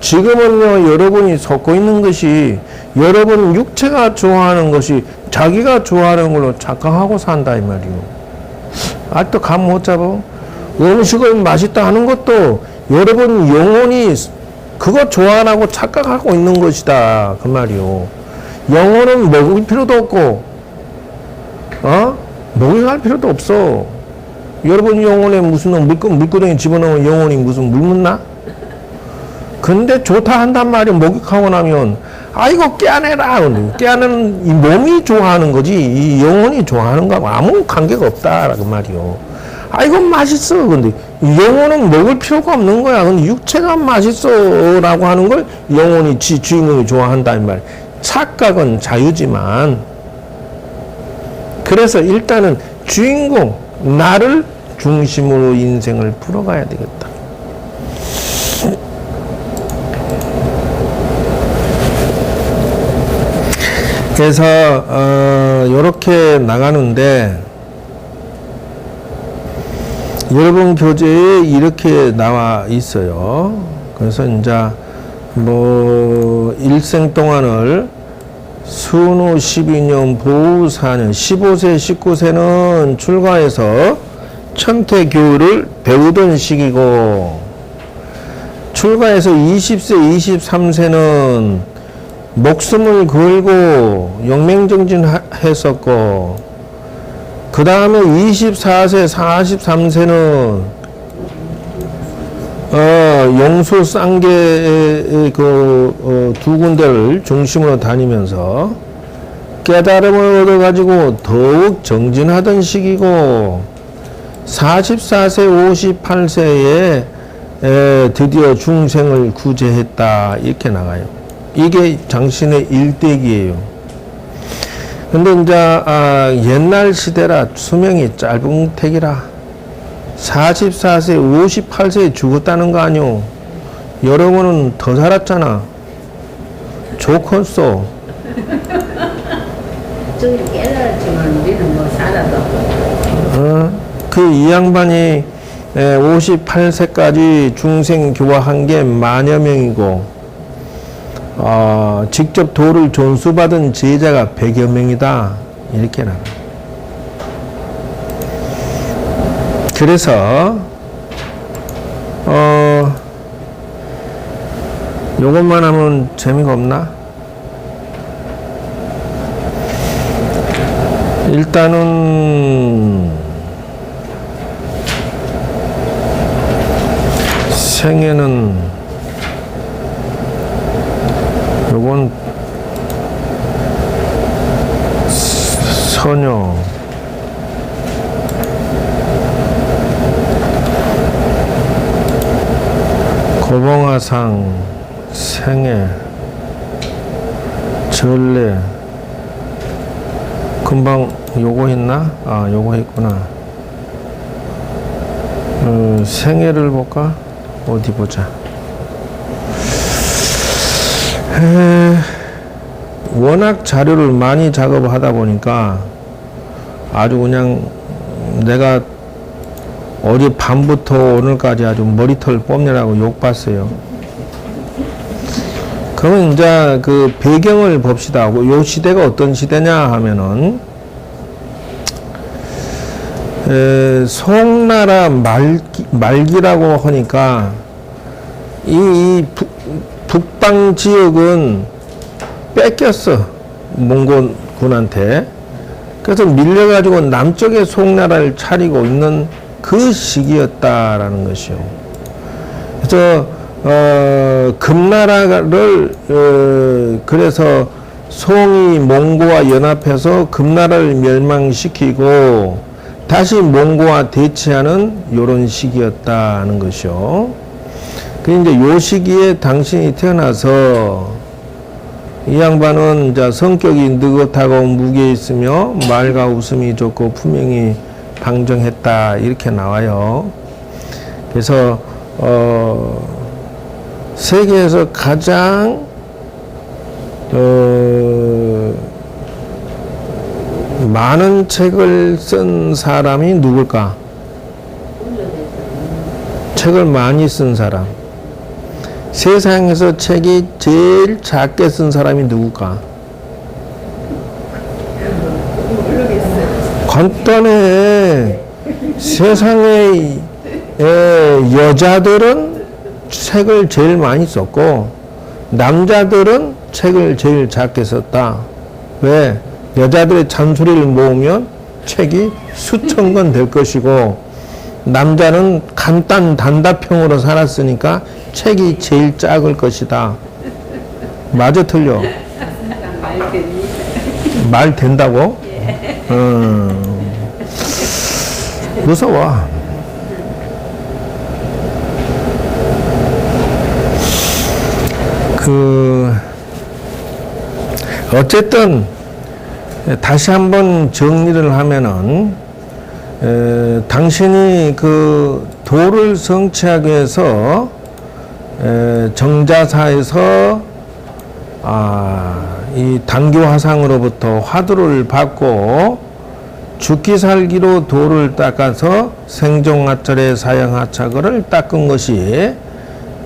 지금은요, 여러분이 속고 있는 것이 여러분 육체가 좋아하는 것이 자기가 좋아하는 걸로 착각하고 산다 이 말이요. 아직도 감 못 잡아? 음식을 맛있다 하는 것도 여러분 영혼이 그거 좋아하고 착각하고 있는 것이다 그 말이요. 영혼은 먹을 필요도 없고 목욕할 필요도 없어. 여러분 영혼에 무슨 물구덩이 집어넣으면 영혼이 무슨 물 묻나? 근데 좋다 한단 말이야. 목욕하고 나면 아이고 깨어내라. 깨어내는 이 몸이 좋아하는 거지 이 영혼이 좋아하는 거하고 아무 관계가 없다 그 말이요. 아이고 맛있어. 근데 영혼은 먹을 필요가 없는 거야. 근데 육체가 맛있어라고 하는 걸 영혼이 주인공이 좋아한다는 말. 착각은 자유지만, 그래서 일단은 주인공, 나를 중심으로 인생을 풀어가야 되겠다. 그래서 이렇게 나가는데, 여러분 교재에 이렇게 나와 있어요. 그래서 이제 뭐 일생 동안을 순후 12년, 보후 4년, 15세, 19세는 출가해서 천태교를 배우던 시기고, 출가해서 20세, 23세는 목숨을 걸고 영맹정진했었고, 그 다음에 24세, 43세는 용수 쌍계의 두 군데를 중심으로 다니면서 깨달음을 얻어가지고 더욱 정진하던 시기고, 44세, 58세에 드디어 중생을 구제했다, 이렇게 나가요. 이게 당신의 일대기예요. 근데 이제 옛날 시대라 수명이 짧은 택이라 44세, 58세에 죽었다는 거 아니오. 여러분은 더 살았잖아. 좋겠어. 저기 깨달았지만 우리는 뭐 살아도. 그 이 양반이 58세까지 중생 교화한 게 만여 명이고, 직접 도를 전수받은 제자가 100여 명이다, 이렇게 나와요. 그래서 요것만 하면 재미가 없나? 일단은 생애는, 요건 선녀, 고봉화상, 생애, 전례. 금방 요거 했나? 요거 했구나. 생애를 볼까? 어디 보자. 워낙 자료를 많이 작업하다 보니까 아주 그냥 내가 어제 밤부터 오늘까지 아주 머리털 뽐내라고 욕봤어요. 그러면 이제 그 배경을 봅시다. 요 시대가 어떤 시대냐 하면은, 송나라 말기라고 하니까 이 북방 지역은 뺏겼어, 몽골군한테. 그래서 밀려가지고 남쪽에 송나라를 차리고 있는 그 시기였다라는 것이요. 그래서 금나라를 그래서 송이 몽고와 연합해서 금나라를 멸망시키고 다시 몽고와 대치하는 요런 시기였다는 것이요. 그 이제 요 시기에 당신이 태어나서, 이 양반은 이제 성격이 느긋하고 무게 있으며 말과 웃음이 좋고 품행이 방정했다, 이렇게 나와요. 그래서 세계에서 가장 많은 책을 쓴 사람이 누굴까? 책을 많이 쓴 사람. 세상에서 책이 제일 작게 쓴 사람이 누굴까? 간단해. 세상의 여자들은 책을 제일 많이 썼고, 남자들은 책을 제일 작게 썼다. 왜? 여자들의 잔소리를 모으면 책이 수천 권 될 것이고, 남자는 간단 단답형으로 살았으니까 책이 제일 작을 것이다. 맞아, 틀려? 말 된다고? 무서워. 어쨌든 다시 한번 정리를 하면은 당신이 그 도를 성취하기 위해서 정자사에서 이 당교화상으로부터 화두를 받고 죽기 살기로 도를 닦아서 생종하철의 사형하차거를 닦은 것이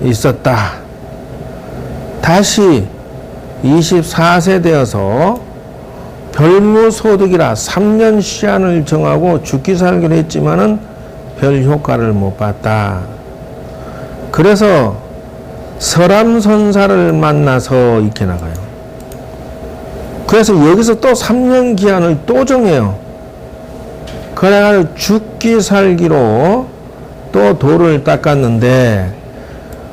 있었다. 다시 24세 되어서 별무소득이라 3년 시한을 정하고 죽기 살기로 했지만은 별 효과를 못 봤다. 그래서 설암선사를 만나서 이렇게 나가요. 그래서 여기서 또 3년 기한을 또 정해요. 그래가지고 죽기 살기로 또 도를 닦았는데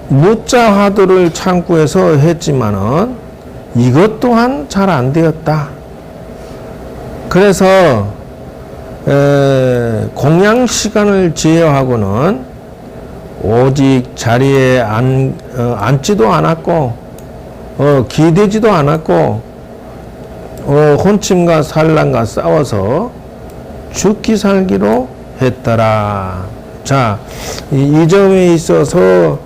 무자 화두를 창구해서 했지만은 이것 또한 잘 안 되었다. 그래서 공양 시간을 제어하고는 오직 자리에 앉지도 않았고 기대지도 않았고 혼침과 산란과 싸워서 죽기 살기로 했더라. 자, 이 점에 있어서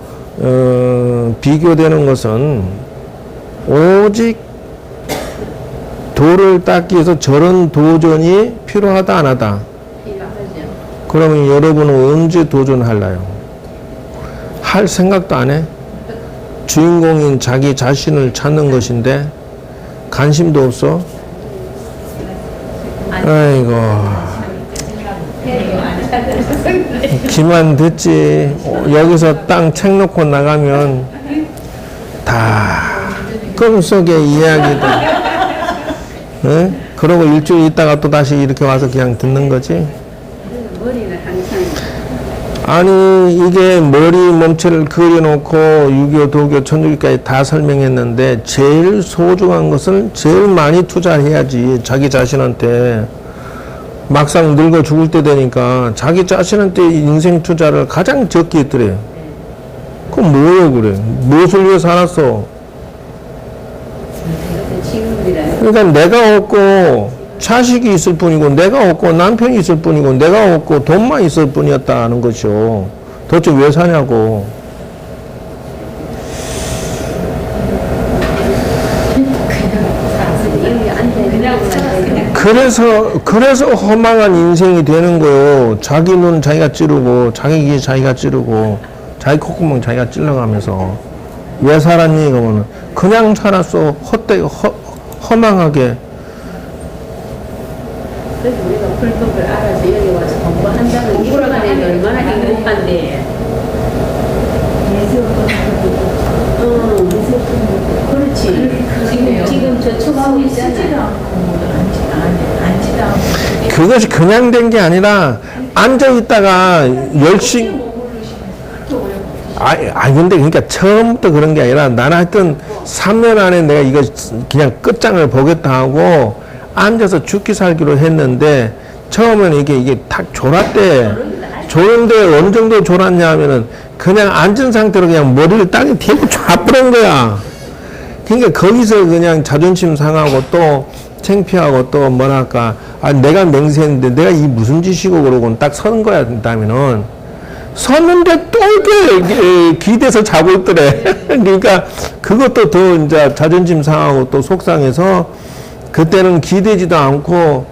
비교되는 것은 오직 도를 닦기 위해서 저런 도전이 필요하다 안 하다? 필요하죠. 그러면 여러분은 언제 도전할래요? 할 생각도 안 해? 주인공인 자기 자신을 찾는 것인데 관심도 없어? 아이고 기만 듣지. 여기서 땅 책 놓고 나가면 다 꿈속의 이야기들. 에? 그러고 일주일 있다가 또 다시 이렇게 와서 그냥 듣는 거지. 머리는 항상 아니 이게 머리 몸체를 그려놓고 유교, 도교, 천주교까지 다 설명했는데 제일 소중한 것을 제일 많이 투자해야지. 자기 자신한테. 막상 늙어 죽을 때 되니까 자기 자신한테 인생 투자를 가장 적게 했더래. 그럼 뭐예요 그래? 무엇을 위해 살았어? 지금이라는 그러니까 내가 없고 자식이 있을 뿐이고 내가 없고 남편이 있을 뿐이고 내가 없고 돈만 있을 뿐이었다는 것이요. 도대체 왜 사냐고. 그래서 허망한 인생이 되는 거요. 자기 눈 자기가 찌르고 자기 귀 자기가 찌르고 자기 콧구멍 자기가 찔러가면서 왜 살았니? 그러면 그냥 살았어. 헛되게 허망하게. 그래서 우리가 불법을 알아서 여기 와서 공부한다는 이거가 되면 얼마나 행복한데. 그렇지. 지금 저 초밥이 있잖아. 그것이 그냥 된 게 아니라 앉아 있다가 열심히 근데 그러니까 처음부터 그런 게 아니라 나는 하여튼 3년 안에 내가 이거 그냥 끝장을 보겠다 하고 앉아서 죽기 살기로 했는데 처음에는 이게 탁 졸았대. 졸은데 어느 정도 졸았냐 하면은 그냥 앉은 상태로 그냥 머리를 땅에 대고 좌뿌린 거야. 그러니까 거기서 그냥 자존심 상하고 또 창피하고 또 뭐랄까 내가 맹세했는데 내가 이 무슨 짓이고 그러고는 딱 서는 거야. 그다음에는 섰는데 또 이렇게 기대서 자고 있더래. 그러니까 그것도 더 이제 자존심 상하고 또 속상해서 그때는 기대지도 않고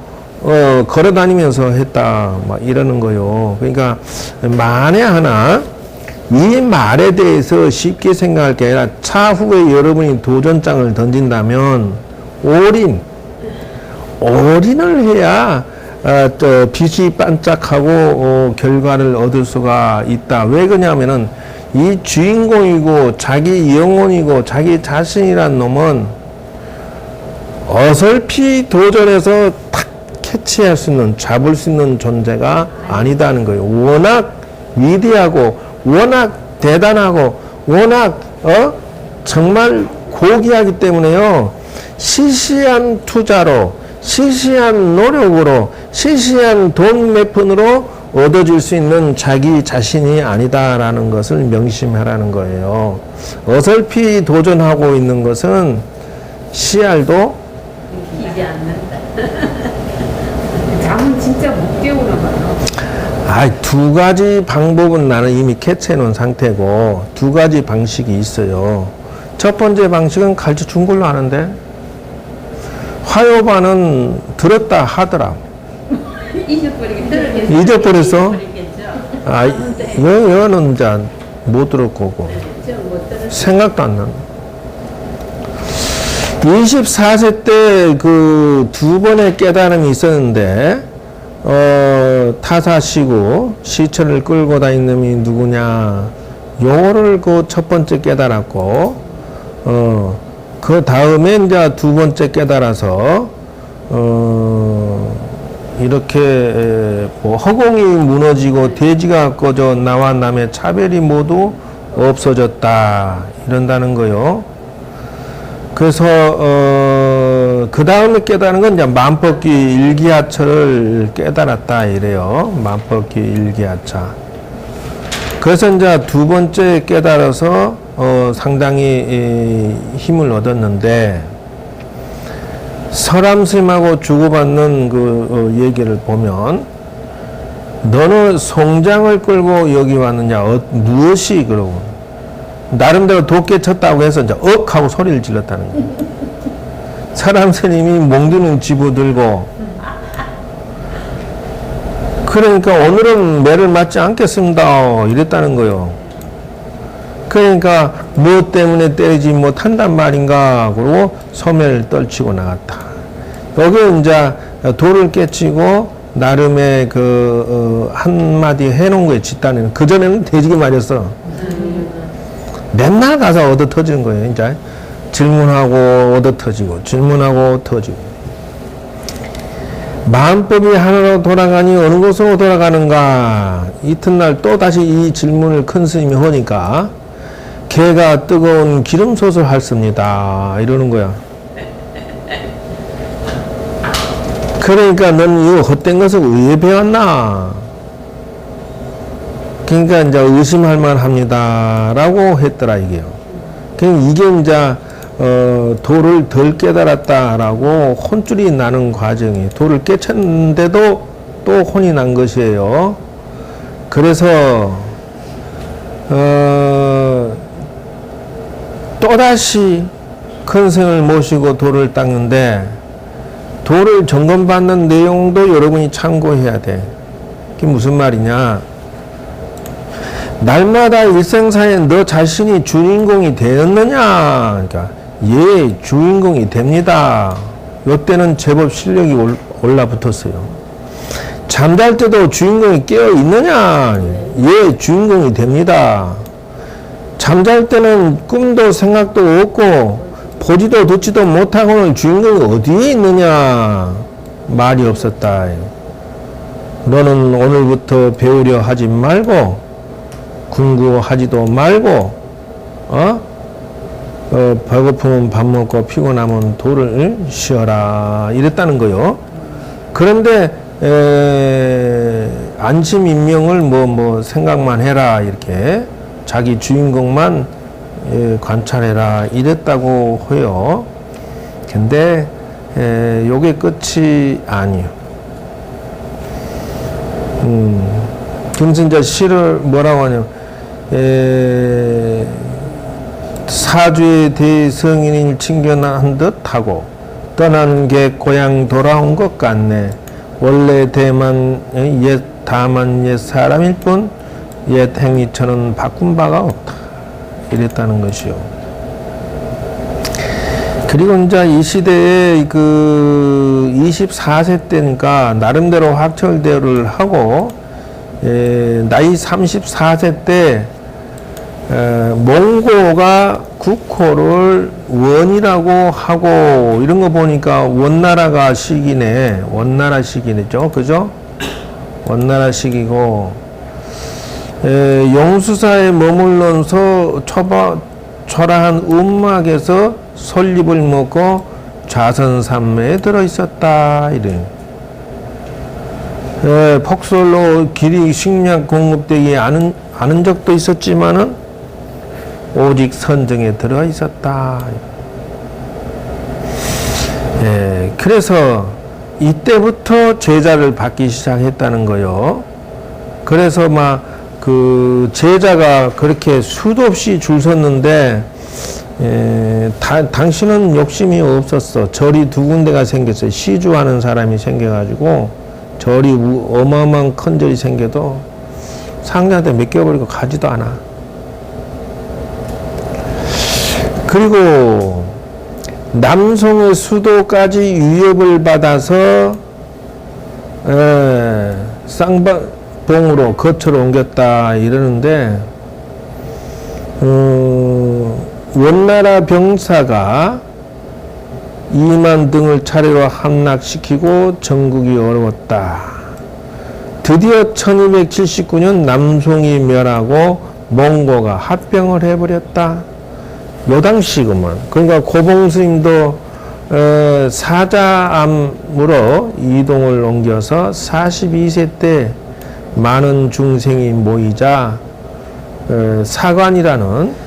걸어 다니면서 했다 막 이러는 거요. 그러니까 만에 하나 이 말에 대해서 쉽게 생각할 게 아니라 차후에 여러분이 도전장을 던진다면 올인을 해야 또 빛이 반짝하고 결과를 얻을 수가 있다. 왜 그러냐면은 이 주인공이고 자기 영혼이고 자기 자신이란 놈은 어설피 도전해서 탁 캐치할 수 있는 잡을 수 있는 존재가 아니다는 거예요. 워낙 위대하고 워낙 대단하고 워낙 정말 고귀하기 때문에요. 시시한 투자로 시시한 노력으로 시시한 돈 몇 푼으로 얻어질 수 있는 자기 자신이 아니다라는 것을 명심하라는 거예요. 어설피 도전하고 있는 것은 씨알도 이지 않는다. 잠은 진짜 못 깨우나 봐요. 두 가지 방법은 나는 이미 캐치해 놓은 상태고 두 가지 방식이 있어요. 첫 번째 방식은 가르쳐 준 걸로 아는데 화요반은 들었다 하더라. 잊어버렸어? 여는 이제 못 들을 거고 생각도 안 나. 24세 때 그 두 번의 깨달음이 있었는데 타사시고 시체를 끌고 다니는 놈이 누구냐 요거를 그 첫 번째 깨달았고 그 다음에 이제 두 번째 깨달아서 이렇게 뭐 허공이 무너지고 대지가 꺼져 나와 남의 차별이 모두 없어졌다 이런다는 거요. 그래서 그 다음에 깨달은 건 이제 만법기 일기하처를 깨달았다 이래요. 만법기 일기하처. 그래서 이제 두 번째 깨달아서 상당히 힘을 얻었는데 설암스님하고 주고받는 그 얘기를 보면 너는 송장을 끌고 여기 왔느냐 무엇이 그러고 나름대로 도끼 쳤다고 해서 이제 하고 소리를 질렀다는 거예요. 설암스님이 몽둥이 집어들고 그러니까 오늘은 매를 맞지 않겠습니다 이랬다는 거예요. 그러니까 무엇 때문에 때리지 못한단 말인가 그러고 소매를 떨치고 나갔다. 여기 이제 돌을 깨치고 나름의 그 한마디 해놓은 거에 짓다는 그전에는 돼지기 말이었어. 맨날 가서 얻어 터지는 거예요. 이제 질문하고 얻어 터지고 질문하고 터지고 마음법이 하나로 돌아가니 어느 곳으로 돌아가는가. 이튿날 또 다시 이 질문을 큰 스님이 하니까 개가 뜨거운 기름솥을 핥습니다 이러는 거야. 그러니까 넌 이 헛된 것을 왜 배웠나. 그러니까 이제 의심할 만합니다 라고 했더라 이게요. 그러니까 이게 이제 도를 덜 깨달았다라고 혼쭐이 나는 과정이 도를 깨쳤는데도 또 혼이 난 것이에요. 그래서 또다시 큰 스님을 모시고 도를 닦는데 도를 점검받는 내용도 여러분이 참고해야 돼. 그게 무슨 말이냐. 날마다 일생사에 너 자신이 주인공이 되었느냐. 그러니까 예, 주인공이 됩니다. 요때는 제법 실력이 올라붙었어요. 잠잘 때도 주인공이 깨어 있느냐. 예, 주인공이 됩니다. 잠잘 때는 꿈도 생각도 없고 보지도 듣지도 못하고는 주인공이 어디에 있느냐. 말이 없었다. 너는 오늘부터 배우려 하지 말고 궁구하지도 말고 배고프면 밥 먹고 피곤하면 돌을 쉬어라 이랬다는 거요. 그런데 안심인명을 뭐 생각만 해라 이렇게 자기 주인공만 관찰해라 이랬다고 해요. 근데 요게 끝이 아니요. 그래서 이제 시를 뭐라고 하냐면 사주에 대성인을 칭견한 듯 하고 떠난 게 고향 돌아온 것 같네. 원래 다만 옛 사람일 뿐 옛 행위처는 바꾼 바가 없다 이랬다는 것이요. 그리고 이제 이 시대에 그 24세 때니까 나름대로 학철대를 하고 나이 34세 때 몽고가 국호를 원이라고 하고 이런 거 보니까 원나라가 시기네. 원나라 시기죠. 그죠? 원나라 시기고 용수사에 머물러서 초라한 움막에서 솔잎을 먹고 좌선삼매에 들어있었다 이래. 폭설로 길이 식량 공급되지 않은 적도 있었지만은 오직 선정에 들어가 있었다. 그래서 이때부터 제자를 받기 시작했다는 거요. 그래서 막 그 제자가 그렇게 수도 없이 줄 섰는데 당신은 욕심이 없었어. 절이 두 군데가 생겼어요. 시주하는 사람이 생겨가지고 절이 어마어마한 큰 절이 생겨도 상자한테 맡겨버리고 가지도 않아. 그리고 남송의 수도까지 위협을 받아서 쌍방봉으로 거처로 옮겼다 이러는데 원나라 병사가 2만 등을 차례로 함락시키고 전국이 어려웠다. 드디어 1279년 남송이 멸하고 몽고가 합병을 해버렸다. 요 당시구먼. 그러니까 고봉스님도 사자암으로 이동을 옮겨서 42세 때 많은 중생이 모이자 사관이라는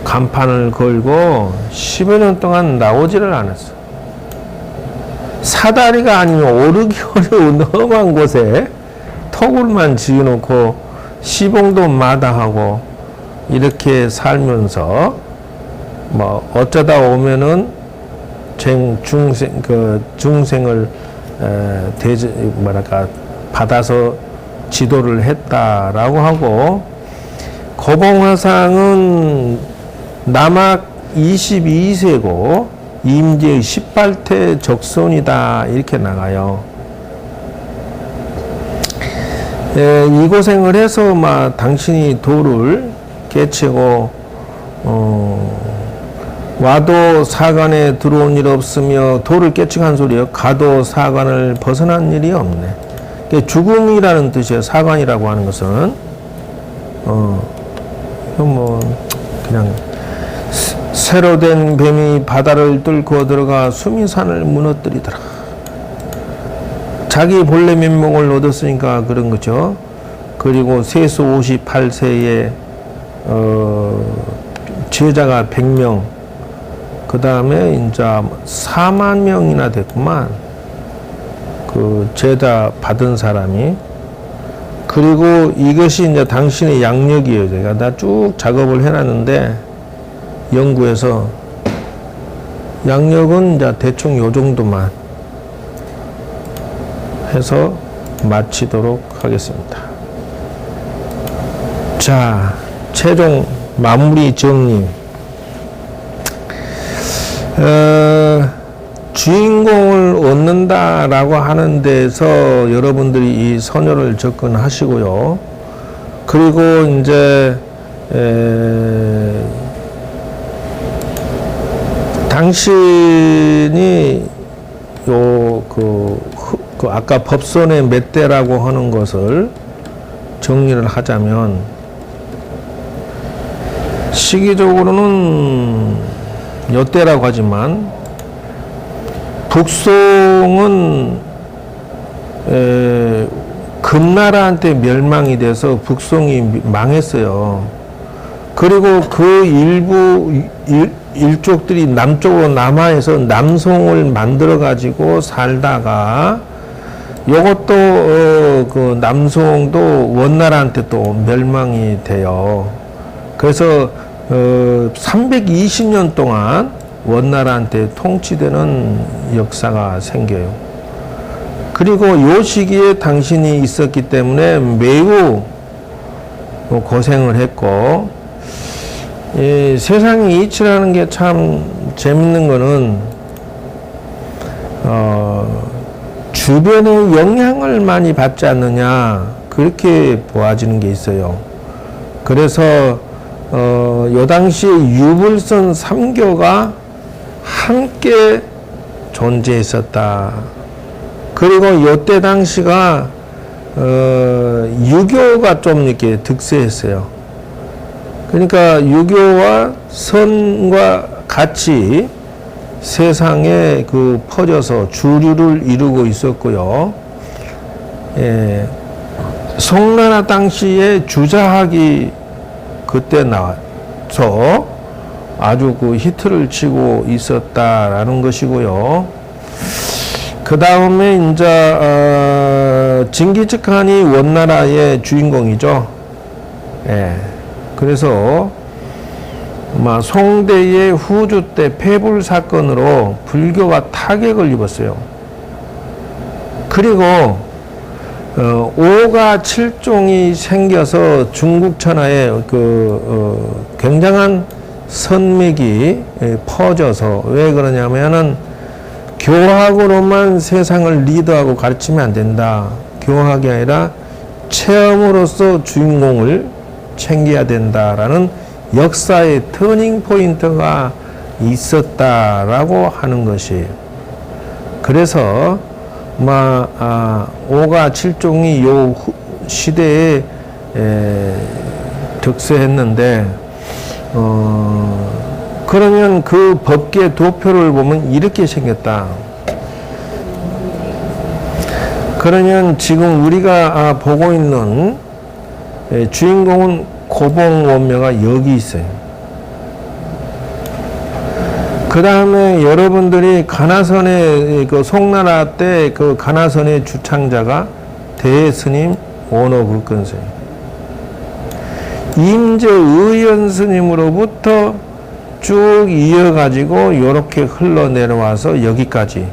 간판을 걸고 10여 년 동안 나오지를 않았어. 사다리가 아니면 오르기 어려운 험한 곳에 토굴만 지어놓고 시봉도 마다하고 이렇게 살면서 뭐 어쩌다 오면은 중생을 받아서 지도를 했다라고 하고, 고봉화상은 남학 22세고 임제의 18태 적손이다 이렇게 나가요. 이 고생을 해서 막 당신이 도를 깨치고 와도 사관에 들어온 일 없으며 도를 깨치고 한 소리요. 가도 사관을 벗어난 일이 없네. 죽음이라는 뜻이에요. 사관이라고 하는 것은 뭐 그냥 새로 된 뱀이 바다를 뚫고 들어가 수미산을 무너뜨리더라. 자기 본래 면목을 얻었으니까 그런 거죠. 그리고 세수 58세에 제자가 100명, 그 다음에 이제 4만 명이나 됐구만. 그 제자 받은 사람이. 그리고 이것이 이제 당신의 양력이에요. 제가 다 쭉 작업을 해놨는데 연구해서 양력은 이제 대충 요 정도만 해서 마치도록 하겠습니다. 자, 최종 마무리 정리. 주인공을 얻는다라고 하는 데서 여러분들이 이 선효를 접근하시고요. 그리고 이제 당신이 그 아까 법선의 몇 대라고 하는 것을 정리를 하자면, 시기적으로는 몇 대라고 하지만 북송은 금나라한테 멸망이 돼서 북송이 망했어요. 그리고 그 일족들이 남쪽으로 남하해서 남송을 만들어 가지고 살다가 요것도 그 남송도 원나라한테 또 멸망이 돼요. 그래서 320년 동안 원나라한테 통치되는 역사가 생겨요. 그리고 요 시기에 당신이 있었기 때문에 매우 고생을 했고, 세상의 이치라는 게 참 재밌는 거는 주변의 영향을 많이 받지 않느냐, 그렇게 보아지는 게 있어요. 그래서 요 당시에 유불선 3교가 함께 존재했었다. 그리고 요때 당시가 유교가 좀 이렇게 득세했어요. 그러니까 유교와 선과 같이 세상에 그 퍼져서 주류를 이루고 있었고요. 송나라 당시에 주자학이 그때 나와서 아주 그 히트를 치고 있었다라는 것이고요. 그 다음에 이제 징기즈칸이 원나라의 주인공이죠. 예. 그래서 송대의 후주 때 폐불 사건으로 불교가 타격을 입었어요. 그리고 5가 7종이 생겨서 중국 천하에 굉장한 선맥이 퍼져서, 왜 그러냐면은 교학으로만 세상을 리드하고 가르치면 안 된다. 교학이 아니라 체험으로서 주인공을 챙겨야 된다라는 역사의 터닝 포인트가 있었다라고 하는 것이에요. 그래서 5가 7종이 요 시대에 득세했는데, 그러면 그 법계 도표를 보면 이렇게 생겼다. 그러면 지금 우리가 보고 있는 주인공은 고봉원묘가 여기 있어요. 그 다음에 여러분들이 가나선의 그 송나라 때 그 가나선의 주창자가 대스님 원호불건스님, 임재의연 스님으로부터 쭉 이어가지고 이렇게 흘러내려와서 여기까지,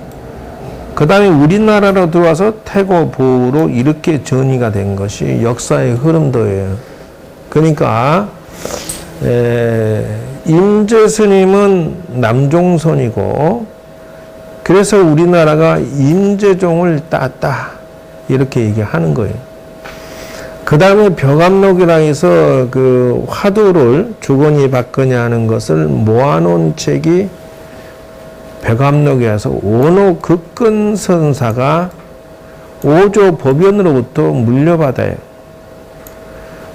그 다음에 우리나라로 들어와서 태고보로 이렇게 전이가 된 것이 역사의 흐름도예요. 그러니까 임재 스님은 남종선이고, 그래서 우리나라가 임재종을 땄다 이렇게 얘기하는 거예요. 그 다음에 벽암록이라 해서 그 화두를 주거니 받거니 하는 것을 모아놓은 책이 벽암록이라서 원호 극근선사가 오조 법연으로부터 물려받아요.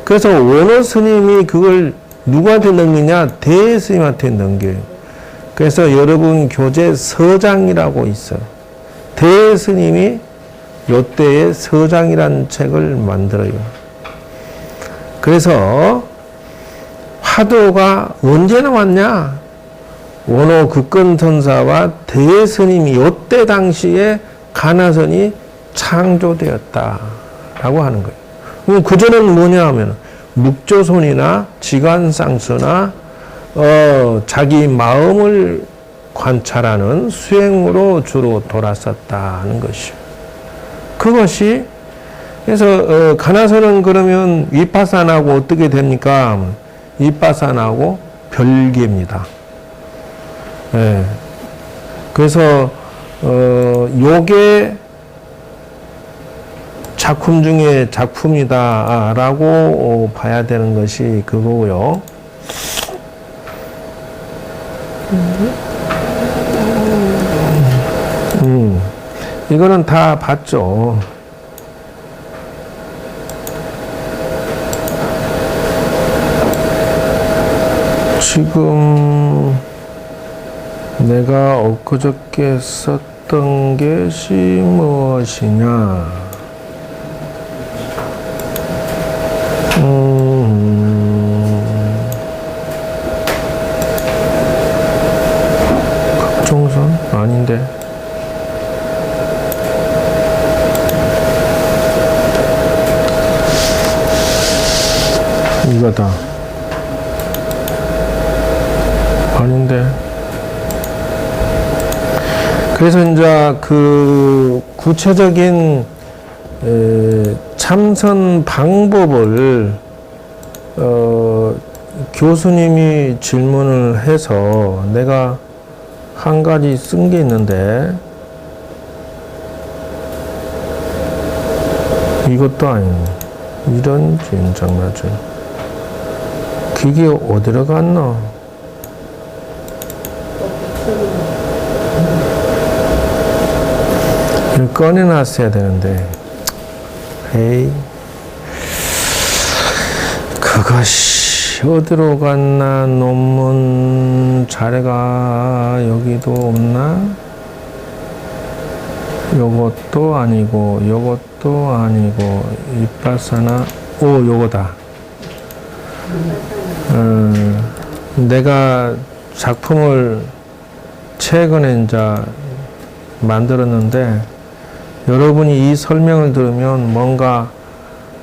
그래서 원호 스님이 그걸 누구한테 넘기냐? 대스님한테 넘겨요. 그래서 여러분 교재 서장이라고 있어요. 대스님이 요때에 서장이라는 책을 만들어요. 그래서 화두가 언제 나왔냐? 원호 극근선사와 대스님이 요때 당시에 가나선이 창조되었다라고 하는 거예요. 그럼 그전에는 뭐냐 하면 묵조손이나 지관상서나 자기 마음을 관찰하는 수행으로 주로 돌았었다는 것이요. 그것이 그래서 가나선은 그러면 위파산하고 어떻게 됩니까? 위파산하고 별개입니다. 예. 그래서 요게 작품 중에 작품이다라고 봐야 되는 것이 그거고요. 이거는 다 봤죠. 지금 내가 엊그저께 썼던 것이 무엇이냐? 극종선? 아닌데. 이거다. 아닌데. 그래서 이제 그 구체적인 참선 방법을 교수님이 질문을 해서 내가 한 가지 쓴 게 있는데, 이것도 아니네. 이런 진정나죠. 그게 어디로 갔나? 이걸 꺼내놨어야 되는데, 에이, 그것이 어디로 갔나? 논문 자료가 여기도 없나? 요것도 아니고, 요것도 아니고, 이빠사나, 요거다. 내가 작품을 최근에 이제 만들었는데, 여러분이 이 설명을 들으면 뭔가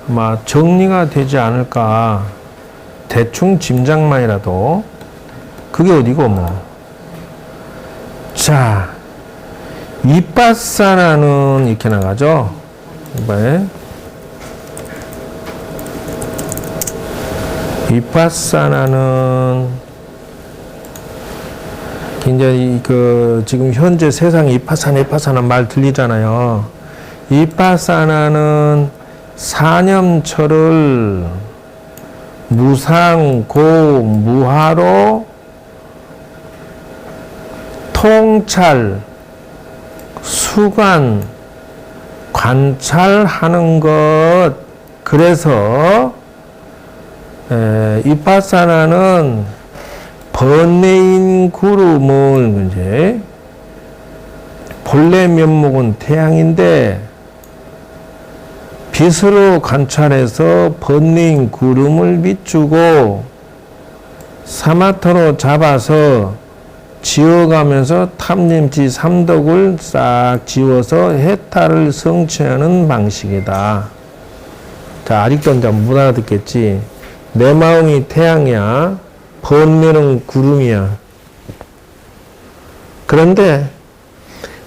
아마 정리가 되지 않을까, 대충 짐작만이라도, 그게 어디고 뭐. 자, 이빠사나는 이렇게 나가죠. 이번에 이빠사나는 이제 지금 현재 세상에 이빠사나 말 들리잖아요. 이빠사나는 사념처를 무상고 무하로 통찰 수관 관찰하는 것. 그래서 이빠사나는 번뇌인 구름을 이제 본래 면목은 태양인데 빛으로 관찰해서 번뇌인 구름을 비추고 사마타로 잡아서 지어가면서 탐님지 삼덕을 싹 지워서 해탈을 성취하는 방식이다. 자, 아직도 이제 못 알아듣겠지. 내 마음이 태양이야. 번뇌는 구름이야. 그런데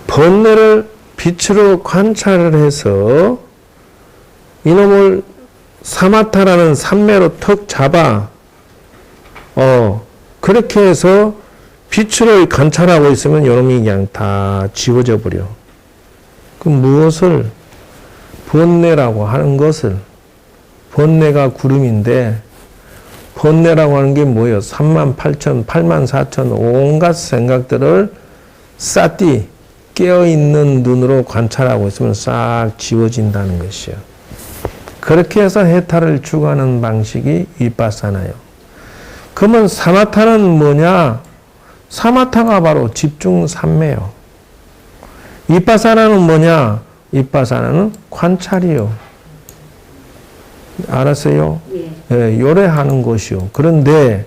번뇌를 빛으로 관찰을 해서 이놈을 사마타라는 산매로 턱 잡아. 그렇게 해서 빛으로 관찰하고 있으면 이놈이 그냥 다 지워져 버려. 그럼 무엇을? 번뇌라고 하는 것을. 번뇌가 구름인데 번뇌라고 하는 게 뭐예요? 38,000, 84,000 온갖 생각들을 싹디 깨어있는 눈으로 관찰하고 있으면 싹 지워진다는 것이요. 그렇게 해서 해탈을 추구하는 방식이 이빠사나요. 그러면 사마타는 뭐냐? 사마타가 바로 집중 삼매요. 이빠사나는 뭐냐? 이빠사나는 관찰이요. 알았어요? 예, 요래하는 것이요. 그런데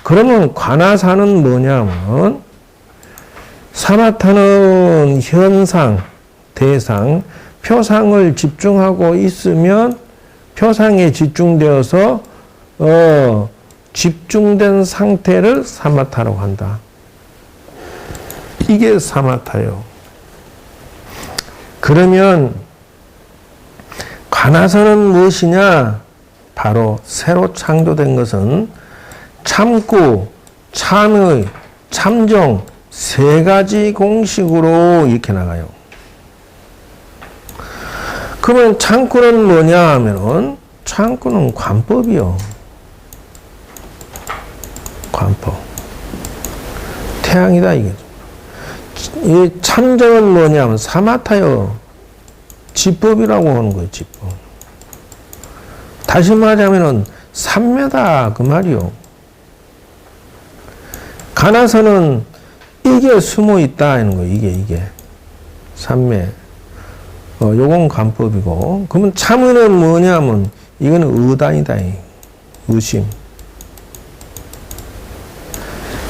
그러면 관아사는 뭐냐면 사마타는 현상, 대상, 표상을 집중하고 있으면 표상에 집중되어서 집중된 상태를 사마타라고 한다. 이게 사마타요. 그러면 관아사는 무엇이냐? 바로 새로 창조된 것은 참고, 참의, 참정 세 가지 공식으로 이렇게 나가요. 그러면 참고는 뭐냐 하면은 참고는 관법이요. 관법. 태양이다 이게. 이 참정은 뭐냐면 사마타요. 지법이라고 하는 거예요. 지법. 다시 말하자면은 삼매다 그 말이요. 관아사는 이게 숨어 있다 하는 거예요. 이게 삼매. 요건 관법이고. 그러면 참의는 뭐냐면 이거는 의단이다. 의심.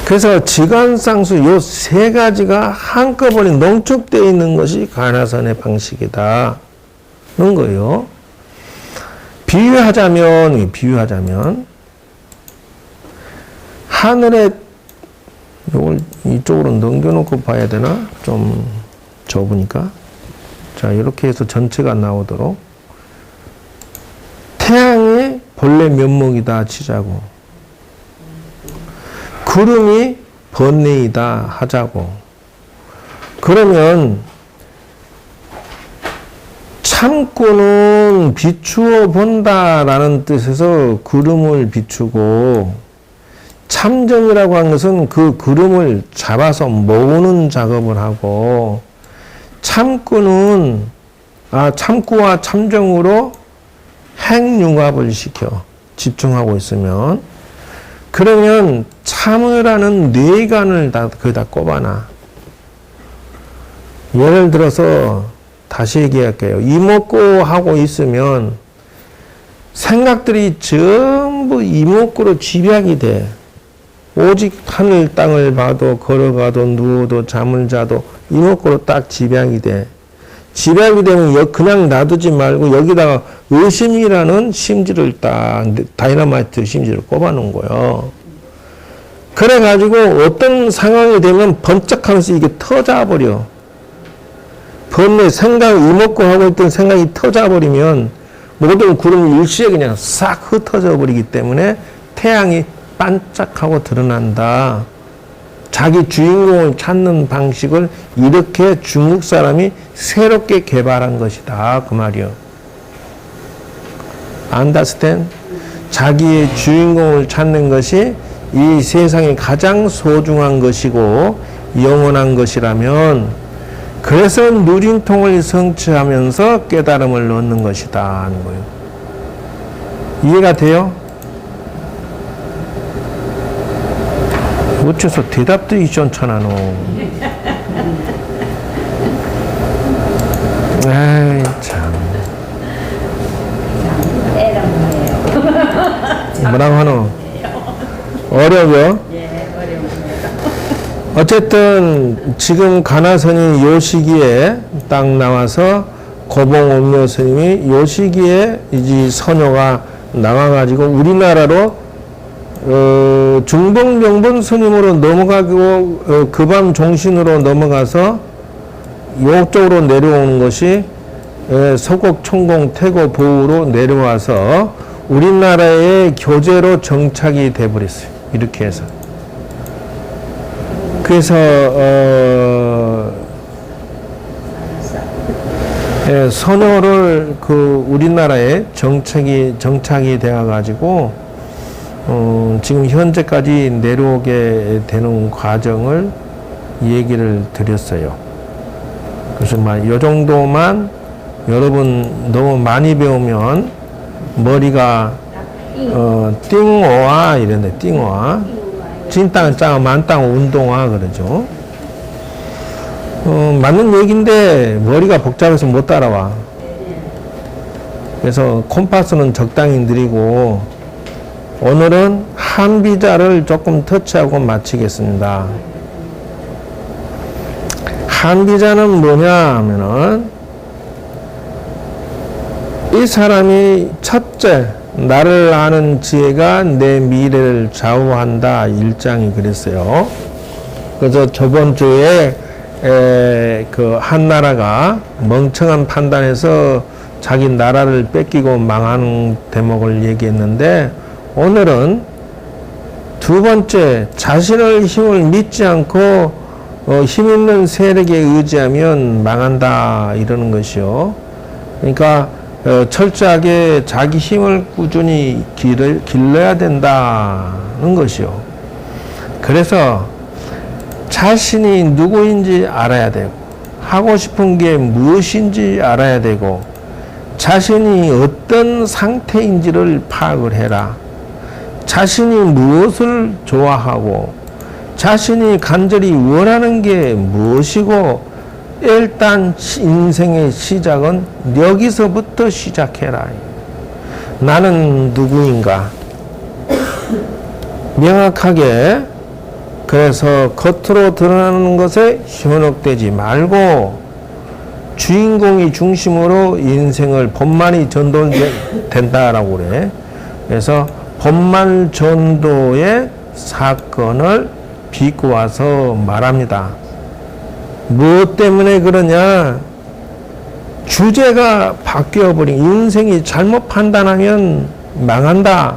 그래서 지관상수 요 세 가지가 한꺼번에 농축되어 있는 것이 관아선의 방식이다. 그런 거예요. 비유하자면 하늘에 요걸 이쪽으로 넘겨놓고 봐야 되나? 좀 좁으니까. 자, 이렇게 해서 전체가 나오도록. 태양이 본래 면목이다 치자고. 구름이 번뇌이다 하자고. 그러면 참고는 비추어 본다라는 뜻에서 구름을 비추고, 참정이라고 하는 것은 그 구름을 잡아서 모으는 작업을 하고, 참고는 참고와 참정으로 행융합을 시켜 집중하고 있으면, 그러면 참으라는 뇌관을 거기다 꼽아놔. 예를 들어서 다시 얘기할게요. 이목구 하고 있으면 생각들이 전부 이목구로 집약이 돼. 오직 하늘 땅을 봐도 걸어가도 누워도 잠을 자도 이목구로 딱 집약이 돼. 집약이 되면 그냥 놔두지 말고 여기다가 의심이라는 심지를 딱 다이너마이트 심지를 꼽아놓은 거예요. 그래가지고 어떤 상황이 되면 번쩍하면서 이게 터져버려. 번뇌 생각, 이목구 하고 있던 생각이 터져버리면 모든 구름이 일시에 그냥 싹 흩어져 버리기 때문에 태양이 반짝하고 드러난다. 자기 주인공을 찾는 방식을 이렇게 중국 사람이 새롭게 개발한 것이다. 그 말이요. Understand? 자기의 주인공을 찾는 것이 이 세상에 가장 소중한 것이고 영원한 것이라면 그래서 누린통을 성취하면서 깨달음을 얻는 것이다 하는 거예요. 이해가 돼요? 어째서 대답도 있잖아 너. 아이 참. 뭐라고 하노? 어려워? 어쨌든 지금 가나선이 요 시기에 딱 나와서 고봉음료 스님이 요 시기에 이제 선녀가 나와가지고 우리나라로 중봉명분 스님으로 넘어가고 그밤 종신으로 넘어가서 요쪽으로 내려오는 것이 서곡, 청공, 태고, 보우로 내려와서 우리나라의 교제로 정착이 돼버렸어요. 이렇게 해서. 그래서 선호를 그 우리나라에 정착이 되어 가지고 지금 현재까지 내려오게 되는 과정을 얘기를 드렸어요. 그래서 이 정도만 여러분 너무 많이 배우면 머리가 띵오아 이런데 띵오아 진땅 짱 만땅 운동화 그러죠. 맞는 얘기인데 머리가 복잡해서 못 따라와. 그래서 콤파스는 적당히 느리고 오늘은 한비자를 조금 터치하고 마치겠습니다. 한비자는 뭐냐 하면은 이 사람이 첫째 나를 아는 지혜가 내 미래를 좌우한다. 일장이 그랬어요. 그래서 저번 주에 그 한 나라가 멍청한 판단에서 자기 나라를 뺏기고 망하는 대목을 얘기했는데 오늘은 두 번째 자신의 힘을 믿지 않고 힘 있는 세력에 의지하면 망한다 이러는 것이요. 그러니까 철저하게 자기 힘을 꾸준히 길러야 된다는 것이요. 그래서 자신이 누구인지 알아야 되고 하고 싶은 게 무엇인지 알아야 되고 자신이 어떤 상태인지를 파악을 해라. 자신이 무엇을 좋아하고 자신이 간절히 원하는 게 무엇이고 일단 인생의 시작은 여기서부터 시작해라. 나는 누구인가? 명확하게 그래서 겉으로 드러나는 것에 현혹되지 말고 주인공이 중심으로 인생을 본만이 전도된다라고 그래. 그래서 본만 전도의 사건을 비꼬아서 말합니다. 무엇 때문에 그러냐? 주제가 바뀌어버린 인생이 잘못 판단하면 망한다.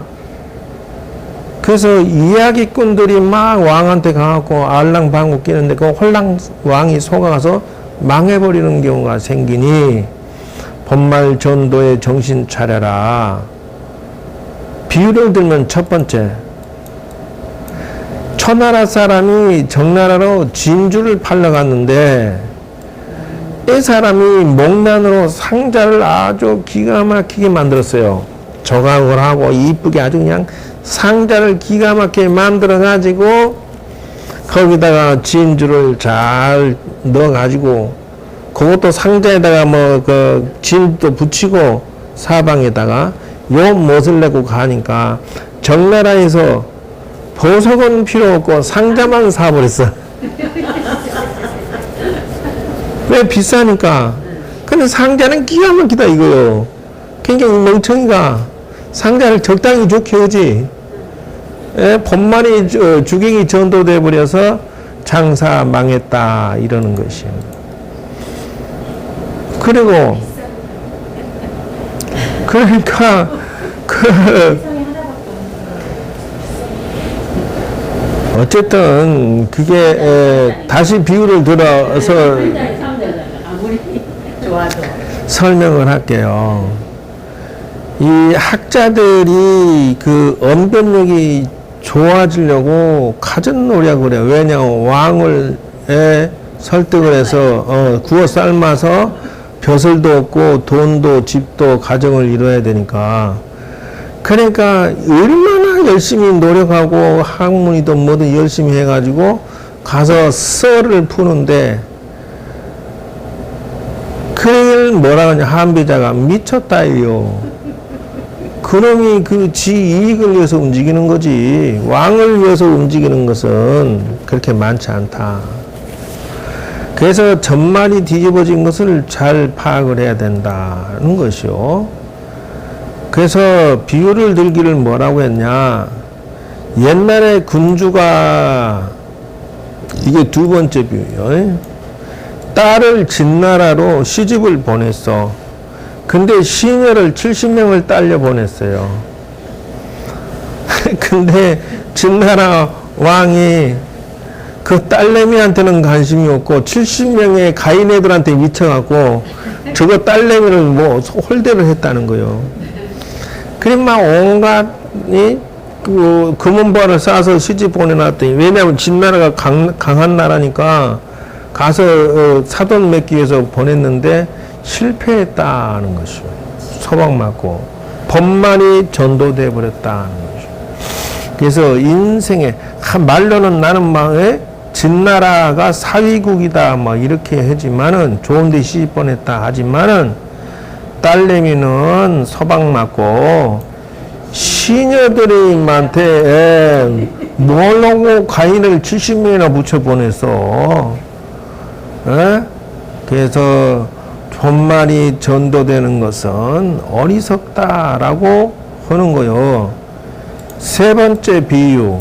그래서 이야기꾼들이 막 왕한테 가갖고 알랑방구 끼는데 그 홀랑 왕이 속아가서 망해버리는 경우가 생기니 본말 전도에 정신 차려라. 비유를 들면 첫 번째, 초나라 사람이 정나라로 진주를 팔러 갔는데 이 사람이 목난으로 상자를 아주 기가 막히게 만들었어요. 조각을 하고 이쁘게 아주 그냥 상자를 기가 막히게 만들어 가지고 거기다가 진주를 잘 넣어 가지고 그것도 상자에다가 뭐 그 진도 붙이고 사방에다가 요 못을 내고 가니까 정나라에서 보석은 필요 없고 상자만 사버렸어. 왜? 비싸니까. 근데 상자는 기가 막히다 이거요. 그러니까 이 멍청이가 상자를 적당히 좋게 하지. 예? 본만이 주객이 전도돼 버려서 장사 망했다 이러는 것이요. 그리고 그러니까 어쨌든 그게 다시 비유를 들어서 아무리 좋아도 설명을 할게요. 이 학자들이 그 언변력이 좋아지려고 갖은 노력을 그래요. 왜냐하면 왕을 설득을 해서 구워 삶아서 벼슬도 없고 돈도 집도 가정을 이뤄야 되니까. 그러니까 얼마나 열심히 노력하고 학문이든 뭐든 열심히 해가지고 가서 썰을 푸는데 그걸 뭐라 하냐 한비자가 미쳤다 이요. 그놈이 그 지 이익을 위해서 움직이는 거지 왕을 위해서 움직이는 것은 그렇게 많지 않다. 그래서 전말이 뒤집어진 것을 잘 파악을 해야 된다는 것이요. 그래서 비유를 들기를 뭐라고 했냐. 옛날에 군주가 이게 두 번째 비유요. 딸을 진나라로 시집을 보냈어. 근데 시녀를 70명을 딸려 보냈어요. 근데 진나라 왕이 그 딸내미한테는 관심이 없고 70명의 가인애들한테 미쳐갖고 저거 딸내미를 뭐 홀대를 했다는 거예요. 그래 막 온갖 그 금은보화를 싸서 시집 보내놨더니 왜냐하면 진나라가 강한 나라니까 가서 사돈 맺기 위해서 보냈는데 실패했다는 것이요. 서방 맞고 법만이 전도돼 버렸다는 것이요. 그래서 인생에 말로는 나는 마음에 진나라가 사위국이다 뭐 이렇게 하지만은 좋은데 시집 보냈다 하지만은 딸내미는 서방 맞고 시녀들한테 뭐라고 가인을 70명이나 붙여 보냈어. 그래서 본말이 전도되는 것은 어리석다라고 하는 거요. 세 번째 비유.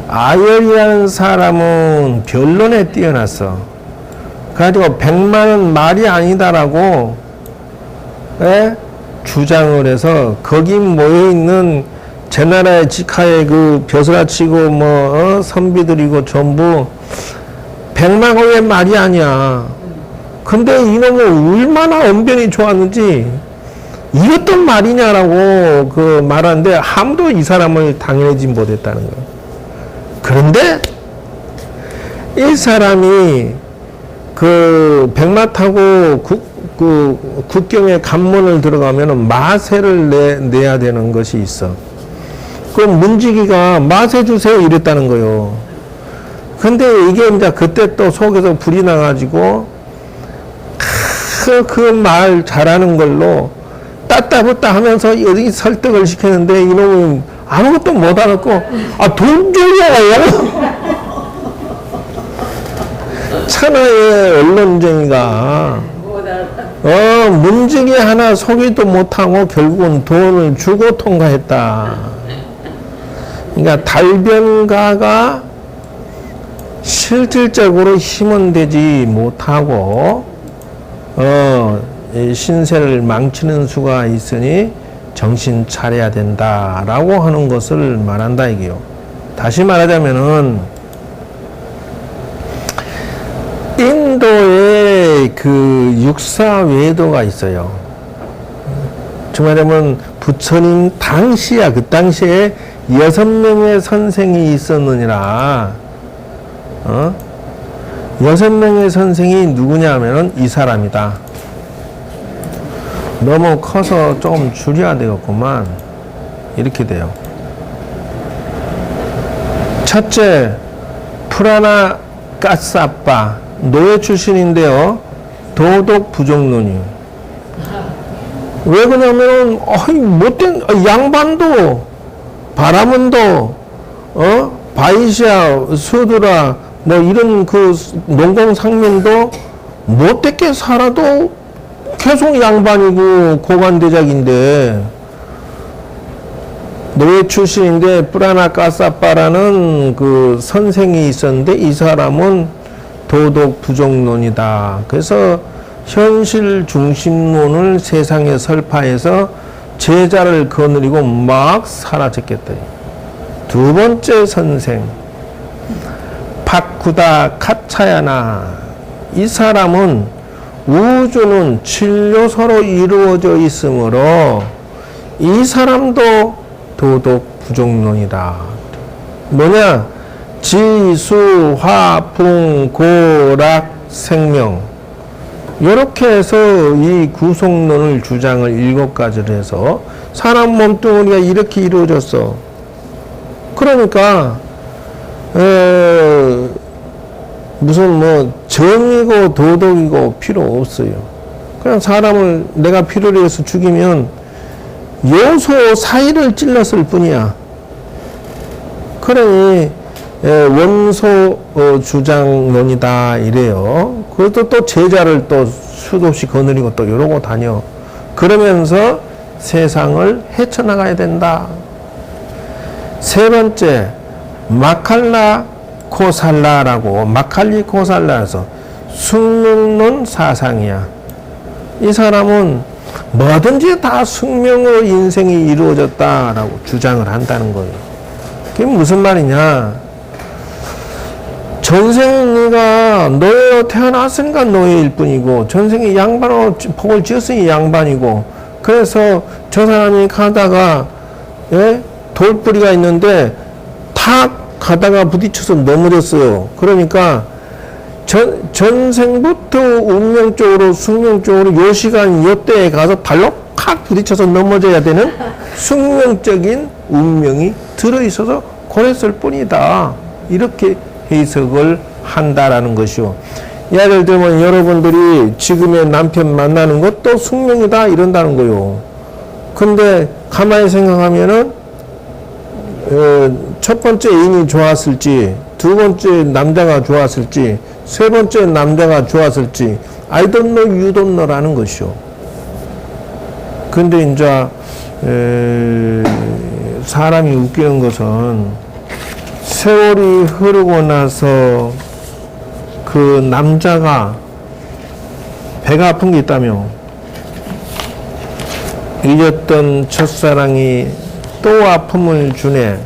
아열이라는 사람은 변론에 뛰어났어. 그래가지고 100만은 말이 아니다라고 주장을 해서 거기 모여있는 제나라의 직하에 그 벼슬아치고 뭐 선비들이고 전부 100만 원의 말이 아니야. 근데 이놈은 얼마나 언변이 좋았는지 이랬던 말이냐라고 그 말하는데 아무도 이 사람을 당해내지 못했다는 거예요. 그런데 이 사람이 그 백마 타고 국경에 관문을 들어가면은 마세를 내야 되는 것이 있어. 그 문지기가 마세 주세요 이랬다는 거예요. 근데 이게 이제 그때 또 속에서 불이 나가지고 그 말 잘하는 걸로 따따붙다 하면서 여기 설득을 시켰는데 이놈은 아무것도 못 알았고 돈 줘요. 천하의 언론쟁이가 문지기 하나 소개도 못하고 결국은 돈을 주고 통과했다. 그러니까 달변가가 실질적으로 힘은 되지 못하고 신세를 망치는 수가 있으니 정신 차려야 된다라고 하는 것을 말한다 이게요. 다시 말하자면은 인도에 그 육사외도가 있어요. 정말하면 부처님 당시야 그 당시에 6명의 선생이 있었느니라. 6명의 선생이 누구냐 하면은 이 사람이다. 너무 커서 좀 줄여야 되겠구만. 이렇게 돼요. 첫째, 프라나 까사빠 노예 출신인데요. 도덕 부정론이에요. 왜 그러냐면은, 못된, 양반도, 바라문도, 바이시아, 수두라, 뭐 이런 그 농공상명도 못되게 살아도 계속 양반이고 고관대작인데, 노예 출신인데 프라나 까사빠라는 그 선생이 있었는데 이 사람은 도덕 부정론이다. 그래서 현실 중심론을 세상에 설파해서 제자를 거느리고 막 사라졌겠다. 두 번째 선생 파쿠다 카차야나, 이 사람은 우주는 7요소로 이루어져 있으므로 이 사람도 도덕 부정론이다. 뭐냐? 지수, 화, 풍, 고락, 생명. 이렇게 해서 이 구속론을 주장을 7가지를 해서 사람 몸뚱아리가 이렇게 이루어졌어. 그러니까 무슨 뭐 정이고 도덕이고 필요 없어요. 그냥 사람을 내가 필요로 해서 죽이면 요소 사이를 찔렀을 뿐이야. 그러니 원소 주장론이다 이래요. 그래도 또 제자를 또 수도 없이 거느리고 또 이러고 다녀. 그러면서 세상을 헤쳐나가야 된다. 세 번째, 마칼라 코살라라고, 마칼리 코살라에서 숙명론 사상이야. 이 사람은 뭐든지 다 숙명으로 인생이 이루어졌다라고 주장을 한다는 거예요. 그게 무슨 말이냐? 전생에 네가 노예로 태어났으니까 노예일 뿐이고, 전생에 양반으로 복을 지었으니 양반이고, 그래서 저 사람이 가다가 돌뿌리가 있는데 탁 가다가 부딪혀서 넘어졌어요. 그러니까 전생부터 운명적으로 숙명적으로 요 시간 요 때에 가서 발로 칵 부딪혀서 넘어져야 되는 숙명적인 운명이 들어있어서 그랬을 뿐이다. 이렇게 해석을 한다라는 것이요. 예를 들면 여러분들이 지금의 남편 만나는 것도 숙명이다 이런다는 거요. 근데 가만히 생각하면은 첫 번째 애인이 좋았을지, 두 번째 남자가 좋았을지, 세 번째 남자가 좋았을지 I don't know, you don't know라는 것이요. 근데 이제 사람이 웃기는 것은 세월이 흐르고 나서 그 남자가 배가 아픈 게 있다며, 잊었던 첫사랑이 또 아픔을 주네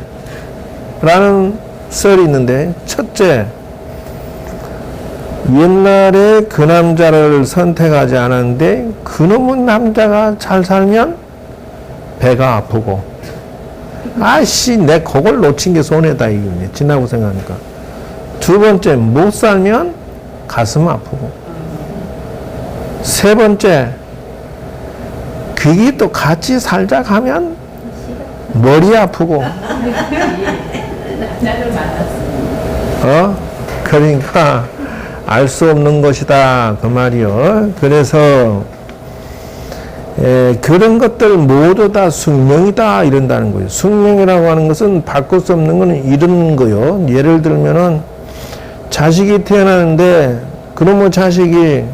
라는 썰이 있는데, 첫째, 옛날에 그 남자를 선택하지 않았는데 그놈의 남자가 잘 살면 배가 아프고, 아씨 내 그걸 놓친 게 손해다 이거네 지나고 생각하니까. 두 번째, 못 살면 가슴 아프고, 세 번째, 귀기 또 같이 살자 하면 머리 아프고. 나를 만났어. 그러니까 알 수 없는 것이다 그 말이요. 그래서 그런 것들 모두 다 숙명이다 이런다는 거예요. 숙명이라고 하는 것은 바꿀 수 없는 거는 이런 거요. 예를 들면은 자식이 태어나는데 그놈의 자식이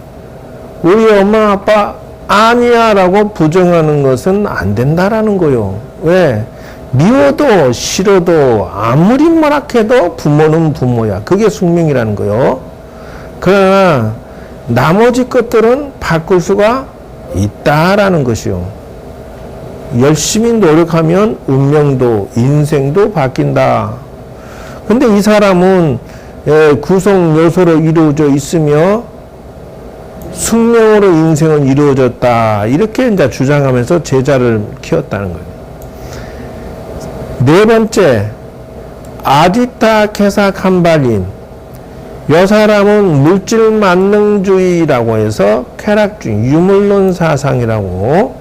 우리 엄마 아빠 아니야 라고 부정하는 것은 안 된다라는 거요. 왜? 미워도 싫어도 아무리 뭐라 해도 부모는 부모야. 그게 숙명이라는 거요. 그러나 나머지 것들은 바꿀 수가 있다라는 것이요. 열심히 노력하면 운명도 인생도 바뀐다. 근데 이 사람은 구성 요소로 이루어져 있으며 숙명으로 인생은 이루어졌다. 이렇게 이제 주장하면서 제자를 키웠다는 거예요. 네 번째, 아디타 케사 캄발린. 이 사람은 물질 만능주의라고 해서 쾌락주의, 유물론 사상이라고,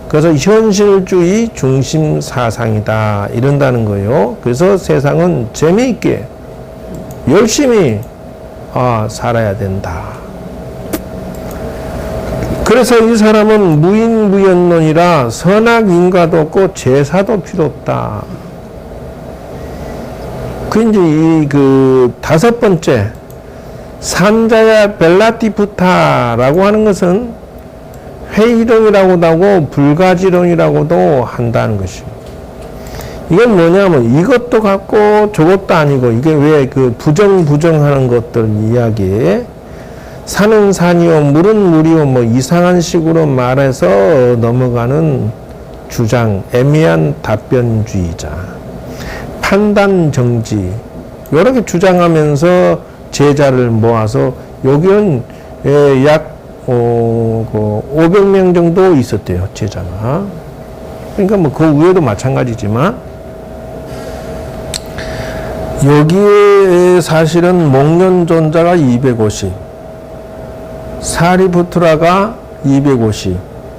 그래서 현실주의 중심 사상이다 이런다는 거예요. 그래서 세상은 재미있게 열심히 살아야 된다. 그래서 이 사람은 무인무연론이라 선악인가도 없고 제사도 필요 없다. 그 이제 이 다섯 번째 산자야 벨라티푸타라고 하는 것은 회의론이라고도 하고 불가지론이라고도 한다는 것입니다. 이건 뭐냐면 이것도 같고 저것도 아니고 이게 왜 그 부정하는 것들 이야기 산은 산이요 물은 물이요 뭐 이상한 식으로 말해서 넘어가는 주장 애매한 답변주의자 판단 정지 이렇게 주장하면서 제자를 모아서 여기는 약 500명 정도 있었대요 제자가. 그러니까 뭐 그 위에도 마찬가지지만 여기에 사실은 목련존자가 250 사리부트라가 250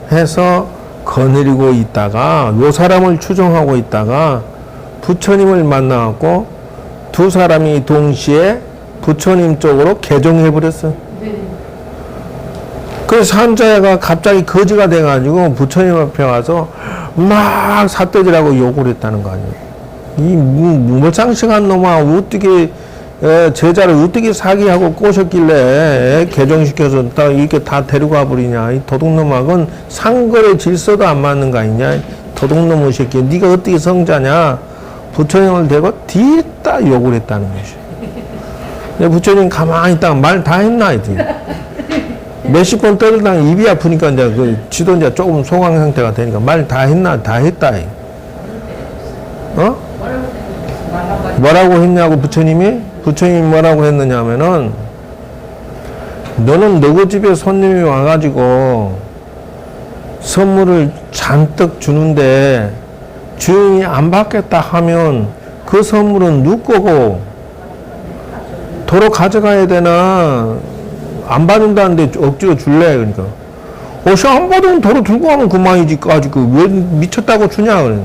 해서 거느리고 있다가 요 사람을 추종하고 있다가 부처님을 만나갖고 두 사람이 동시에 부처님 쪽으로 개종해 버렸어. 그래서 산자가 갑자기 거지가 돼가지고 부처님 앞에 와서 막 삿대질하고 욕을 했다는 거 아니에요. 이 무상식한 놈아 어떻게 제자를 어떻게 사기하고 꼬셨길래 개종시켜서 딱 이렇게 다 데려가 버리냐. 이 도둑놈아 그건 상거래 질서도 안 맞는 거 아니냐. 도둑놈의 새끼 네가 어떻게 성자냐. 부처님을 대고 뒤에다 욕을 했다는 것이. 부처님 가만히 있다가 말 다 했나 이제. 몇십 번 떠들다가 입이 아프니까 이제 그 지도 이제 조금 소강 상태가 되니까 말 다 했나 다 했다. 어? 뭐라고 했냐고 부처님이 뭐라고 했느냐 하면은 너는 너희 집에 손님이 와가지고 선물을 잔뜩 주는데 주인이 안 받겠다 하면 그 선물은 누구 거고 도로 가져가야 되나 안 받는다는데 억지로 줄래 그러니까 안 받으면 도로 들고 가면 그만이지 가지고 왜 미쳤다고 주냐 그래.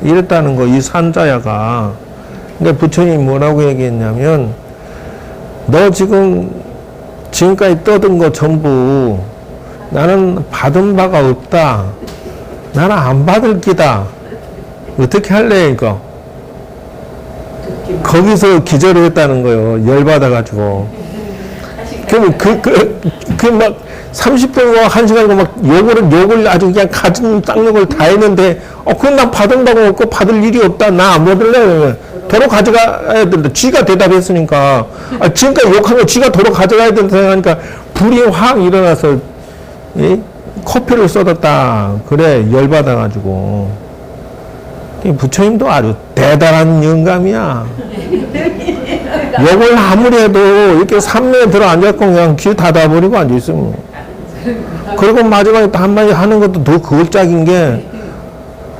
이랬다는 거 이 산자야가. 근데 부처님이 뭐라고 얘기했냐면 너 지금까지 떠든 거 전부 나는 받은 바가 없다. 나는 안 받을 기다. 어떻게 할래 이거. 거기서 기절을 했다는 거예요. 열받아가지고. 그럼 막 30분과 1시간이고 막 욕을 아주 그냥 가진 닦는 걸 다 했는데 그건 난 받은 바가 없고 받을 일이 없다. 나 안 받을래. 그러면 도로 가져가야 된다. 쥐가 대답했으니까 지금까지 욕한 거 쥐가 도로 가져가야 된다 생각하니까 불이 확 일어나서 커피를 쏟았다. 그래 열받아가지고 부처님도 아주 대단한 영감이야. 욕을 아무리 해도 이렇게 삼면에 들어 앉았고 그냥 귀 닫아버리고 앉아있으면. 그리고 마지막에 또 한마디 하는 것도 더 거울짝인 게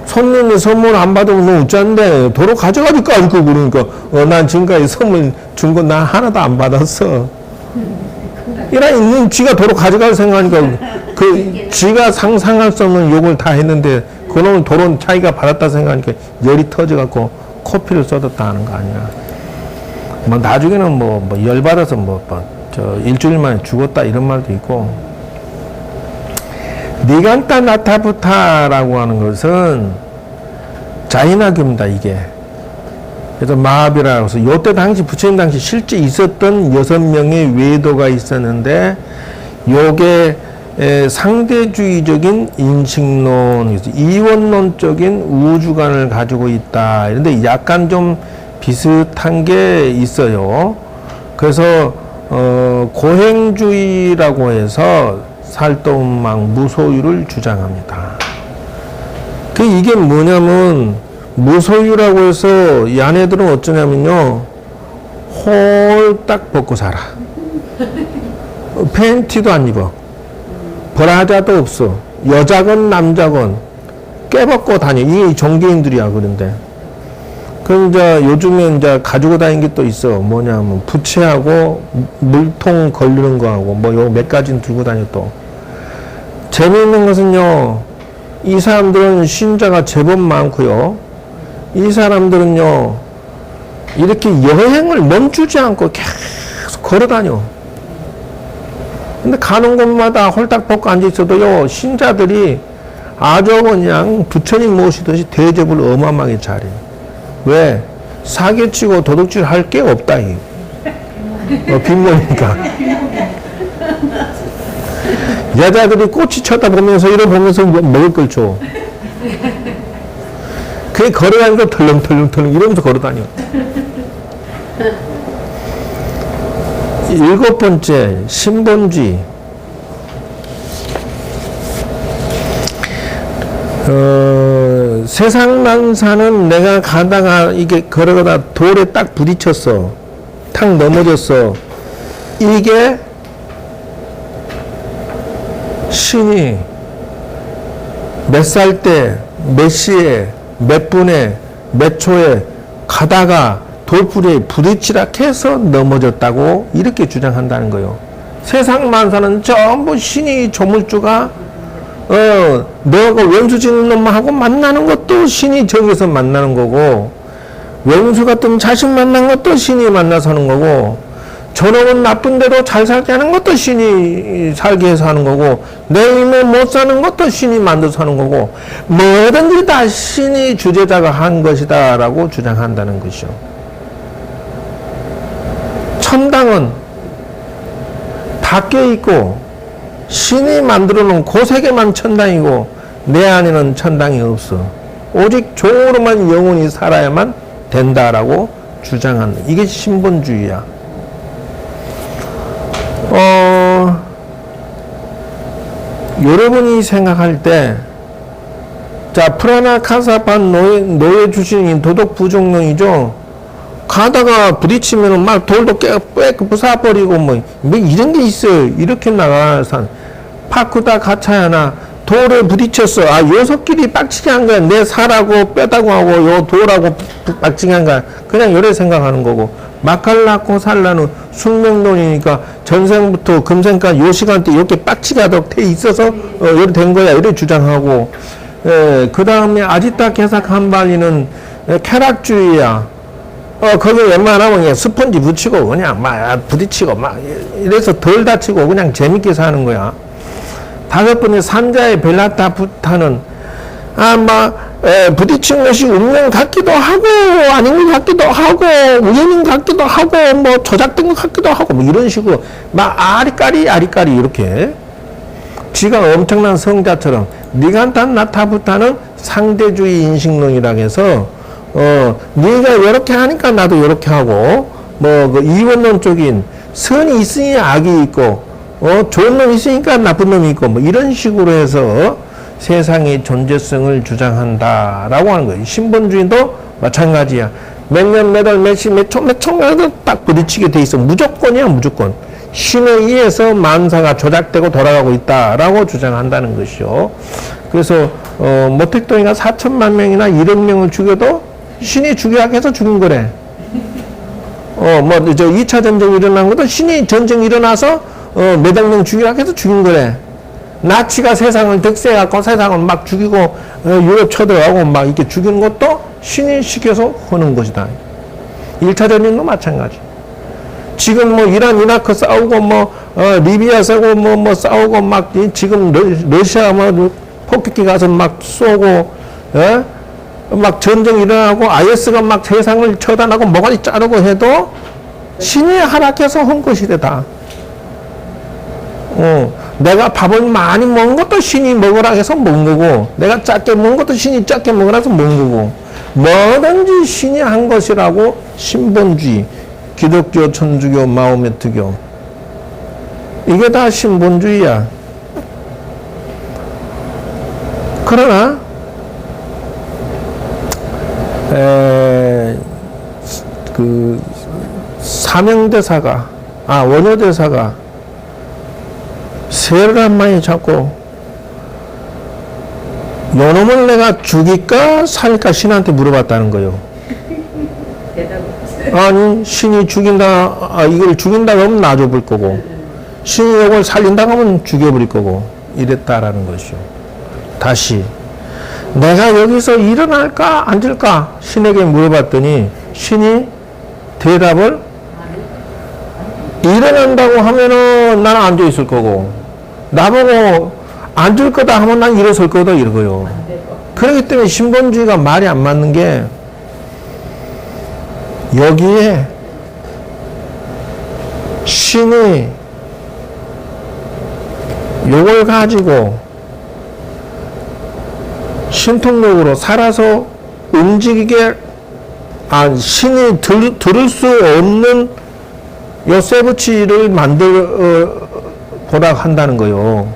손님이 선물 안 받으면 너 어쩐데 도로 가져가니까 알고 그러니까 난 지금까지 선물 준 거 난 하나도 안 받았어. 이런 쥐가 도로 가져갈 생각하니까 그 쥐가 상상할 수 없는 욕을 다 했는데 그놈은 도로 자기가 받았다 생각하니까 열이 터져갖고 커피를 쏟았다 하는 거 아니야. 뭐 나중에는 뭐 열받아서 일주일 만에 죽었다 이런 말도 있고. 니간타 나타부타라고 하는 것은 자인학입니다 이게. 그래서 마하비라고 해서 요때 당시 부처님 당시 실제 있었던 6명의 외도가 있었는데 요게 상대주의적인 인식론, 이원론적인 우주관을 가지고 있다. 그런데 약간 좀 비슷한 게 있어요. 그래서 고행주의라고 해서 살도음망 무소유를 주장합니다. 이게 뭐냐면 무소유라고 해서 이 아내들은 어쩌냐면요 홀딱 벗고 살아. 팬티도 안 입어. 브라자도 없어. 여자건 남자건 깨벗고 다녀. 이게 종교인들이야. 그런데 그럼 이제 요즘에 이제 가지고 다니는 게 또 있어. 뭐냐면 부채하고 물통 걸리는 거하고 뭐 요 몇 가지는 들고 다녀. 또 재미있는 것은요 이 사람들은 신자가 제법 많고요 이 사람들은요 이렇게 여행을 멈추지 않고 계속 걸어 다녀. 근데 가는 곳마다 홀딱 벗고 앉아 있어도요, 신자들이 아주 그냥 부처님 모시듯이 대접을 어마어마하게 잘해요. 왜? 사기치고 도둑질 할 게 없다, 이. 빈모니까. 여자들이 꼬치 쳐다보면서 이러보면서 먹을 걸 줘. 그게 걸어다니고 털렁털렁 이러면서 걸어다녀. 7번째, 신본주의. 세상만 사는 내가 가다가 이게 걸어가다 돌에 딱 부딪혔어. 탁 넘어졌어. 이게 신이 몇 살 때, 몇 시에, 몇 분에, 몇 초에 가다가 돌부리에 부딪히락해서 넘어졌다고 이렇게 주장한다는 거예요. 세상 만사는 전부 신이 조물주가 너가 원수 짓는 놈하고 만나는 것도 신이 정해서 만나는 거고, 원수 같은 자식 만난 것도 신이 만나서 하는 거고, 저놈은 나쁜데도 잘 살게 하는 것도 신이 살게 해서 하는 거고, 내 힘을 못 사는 것도 신이 만들어서 하는 거고, 뭐든지 다 신이 주제자가 한 것이다 라고 주장한다는 것이요. 천당은 밖에 있고 신이 만들어 놓은 그 세계만 천당이고 내 안에는 천당이 없어. 오직 종으로만 영원히 살아야만 된다라고 주장하는, 이게 신본주의야. 여러분이 생각할 때, 자, 프라나 카사판 노예 주신인 도덕 부종론이죠. 가다가 부딪히면은 막 돌도 부숴버리고 뭐 이런 게 있어요. 이렇게 나가서 파쿠다 가차야나 돌에 부딪혔어. 아, 요석끼리 빡치게 한 거야. 내 살하고 뼈다고 하고 요 돌하고 빡치게 한 거야. 그냥 요래 생각하는 거고, 마칼라코 살라는 숙명론이니까 전생부터 금생까지 요 시간대 이렇게 빡치게 하도록 돼 있어서 요래 된 거야. 이래 주장하고, 그 다음에 아지타 개삭 한발리는 쾌락주의야. 거기 웬만하면 그냥 스펀지 붙이고 그냥 막 부딪히고 막 이래서 덜 다치고 그냥 재밌게 사는 거야. 5번째 산자의 벨라타부타는 부딪힌 것이 운명 같기도 하고 아닌 것 같기도 하고 우연인 같기도 하고 뭐 조작된 것 같기도 하고 뭐 이런 식으로 막 아리까리 이렇게 지가 엄청난 성자처럼. 니간탄 나타부타는 상대주의 인식론이라고 해서 네가 이렇게 하니까 나도 이렇게 하고, 그 이원론 쪽인 선이 있으니 악이 있고, 좋은 놈이 있으니까 나쁜 놈이 있고, 뭐 이런 식으로 해서 세상의 존재성을 주장한다라고 하는 거예요. 신본주의도 마찬가지야. 몇 년, 몇 월, 몇 시, 몇 초, 몇 초마다 딱 부딪히게 돼 있어. 무조건이야, 무조건. 신에 의해서 만사가 조작되고 돌아가고 있다라고 주장한다는 것이요. 그래서 모택동이가 4천만 명이나 1억 명을 죽여도 신이 죽여야 해서 죽인 거래. 2차 전쟁이 일어난 것도 신이 전쟁이 일어나서 몇억 명 죽이라 해서 죽인 거래. 나치가 세상을 득세해갖고 세상을 막 죽이고 유럽 쳐들어가고 막 이렇게 죽이는 것도 신이 시켜서 하는 것이다. 1차 전쟁도 마찬가지. 지금 뭐 이란, 이라크 싸우고 리비아 싸우고 뭐 싸우고 막 지금 러시아 폭격기 가서 막 쏘고, 막 전쟁 일어나고 IS가 막 세상을 처단하고 모가지 자르고 해도 신이 허락해서 한 것이다 다. 내가 밥을 많이 먹은 것도 신이 먹으라 해서 먹은 거고, 내가 작게 먹은 것도 신이 작게 먹으라 해서 먹은 거고, 뭐든지 신이 한 것이라고 신본주의, 기독교, 천주교, 마호메트교, 이게 다 신본주의야. 그러나 사명대사가, 원효대사가 세를 한 마리 잡고 요놈을 내가 죽일까 살릴까 신한테 물어봤다는 거예요. 아니, 신이 죽인다, 이걸 죽인다고 하면 놔줘볼 거고, 신이 이걸 살린다고 하면 죽여버릴 거고, 이랬다라는 것이요. 다시 내가 여기서 일어날까 앉을까 신에게 물어봤더니 신이 대답을 일어난다고 하면은 나는 앉아 있을 거고, 나보고 앉을 거다 하면 난 일어설 거다 이러고요. 그렇기 때문에 신본주의가 말이 안 맞는 게, 여기에 신이 요걸 가지고 신통력으로 살아서 움직이게, 신이 들을 수 없는 요 세부치를 보라 한다는 거요.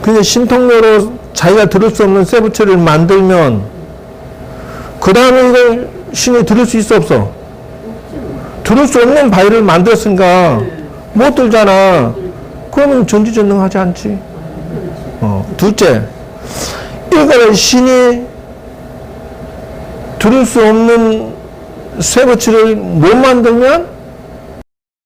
근데 신통력으로 자기가 들을 수 없는 세부치를 만들면, 그 다음에 이걸 신이 들을 수 있어, 없어? 들을 수 없는 바위를 만들었으니까 못 들잖아. 그러면 전지전능하지 않지. 둘째, 이거를 신이 들을 수 없는 세부치를 못 만들면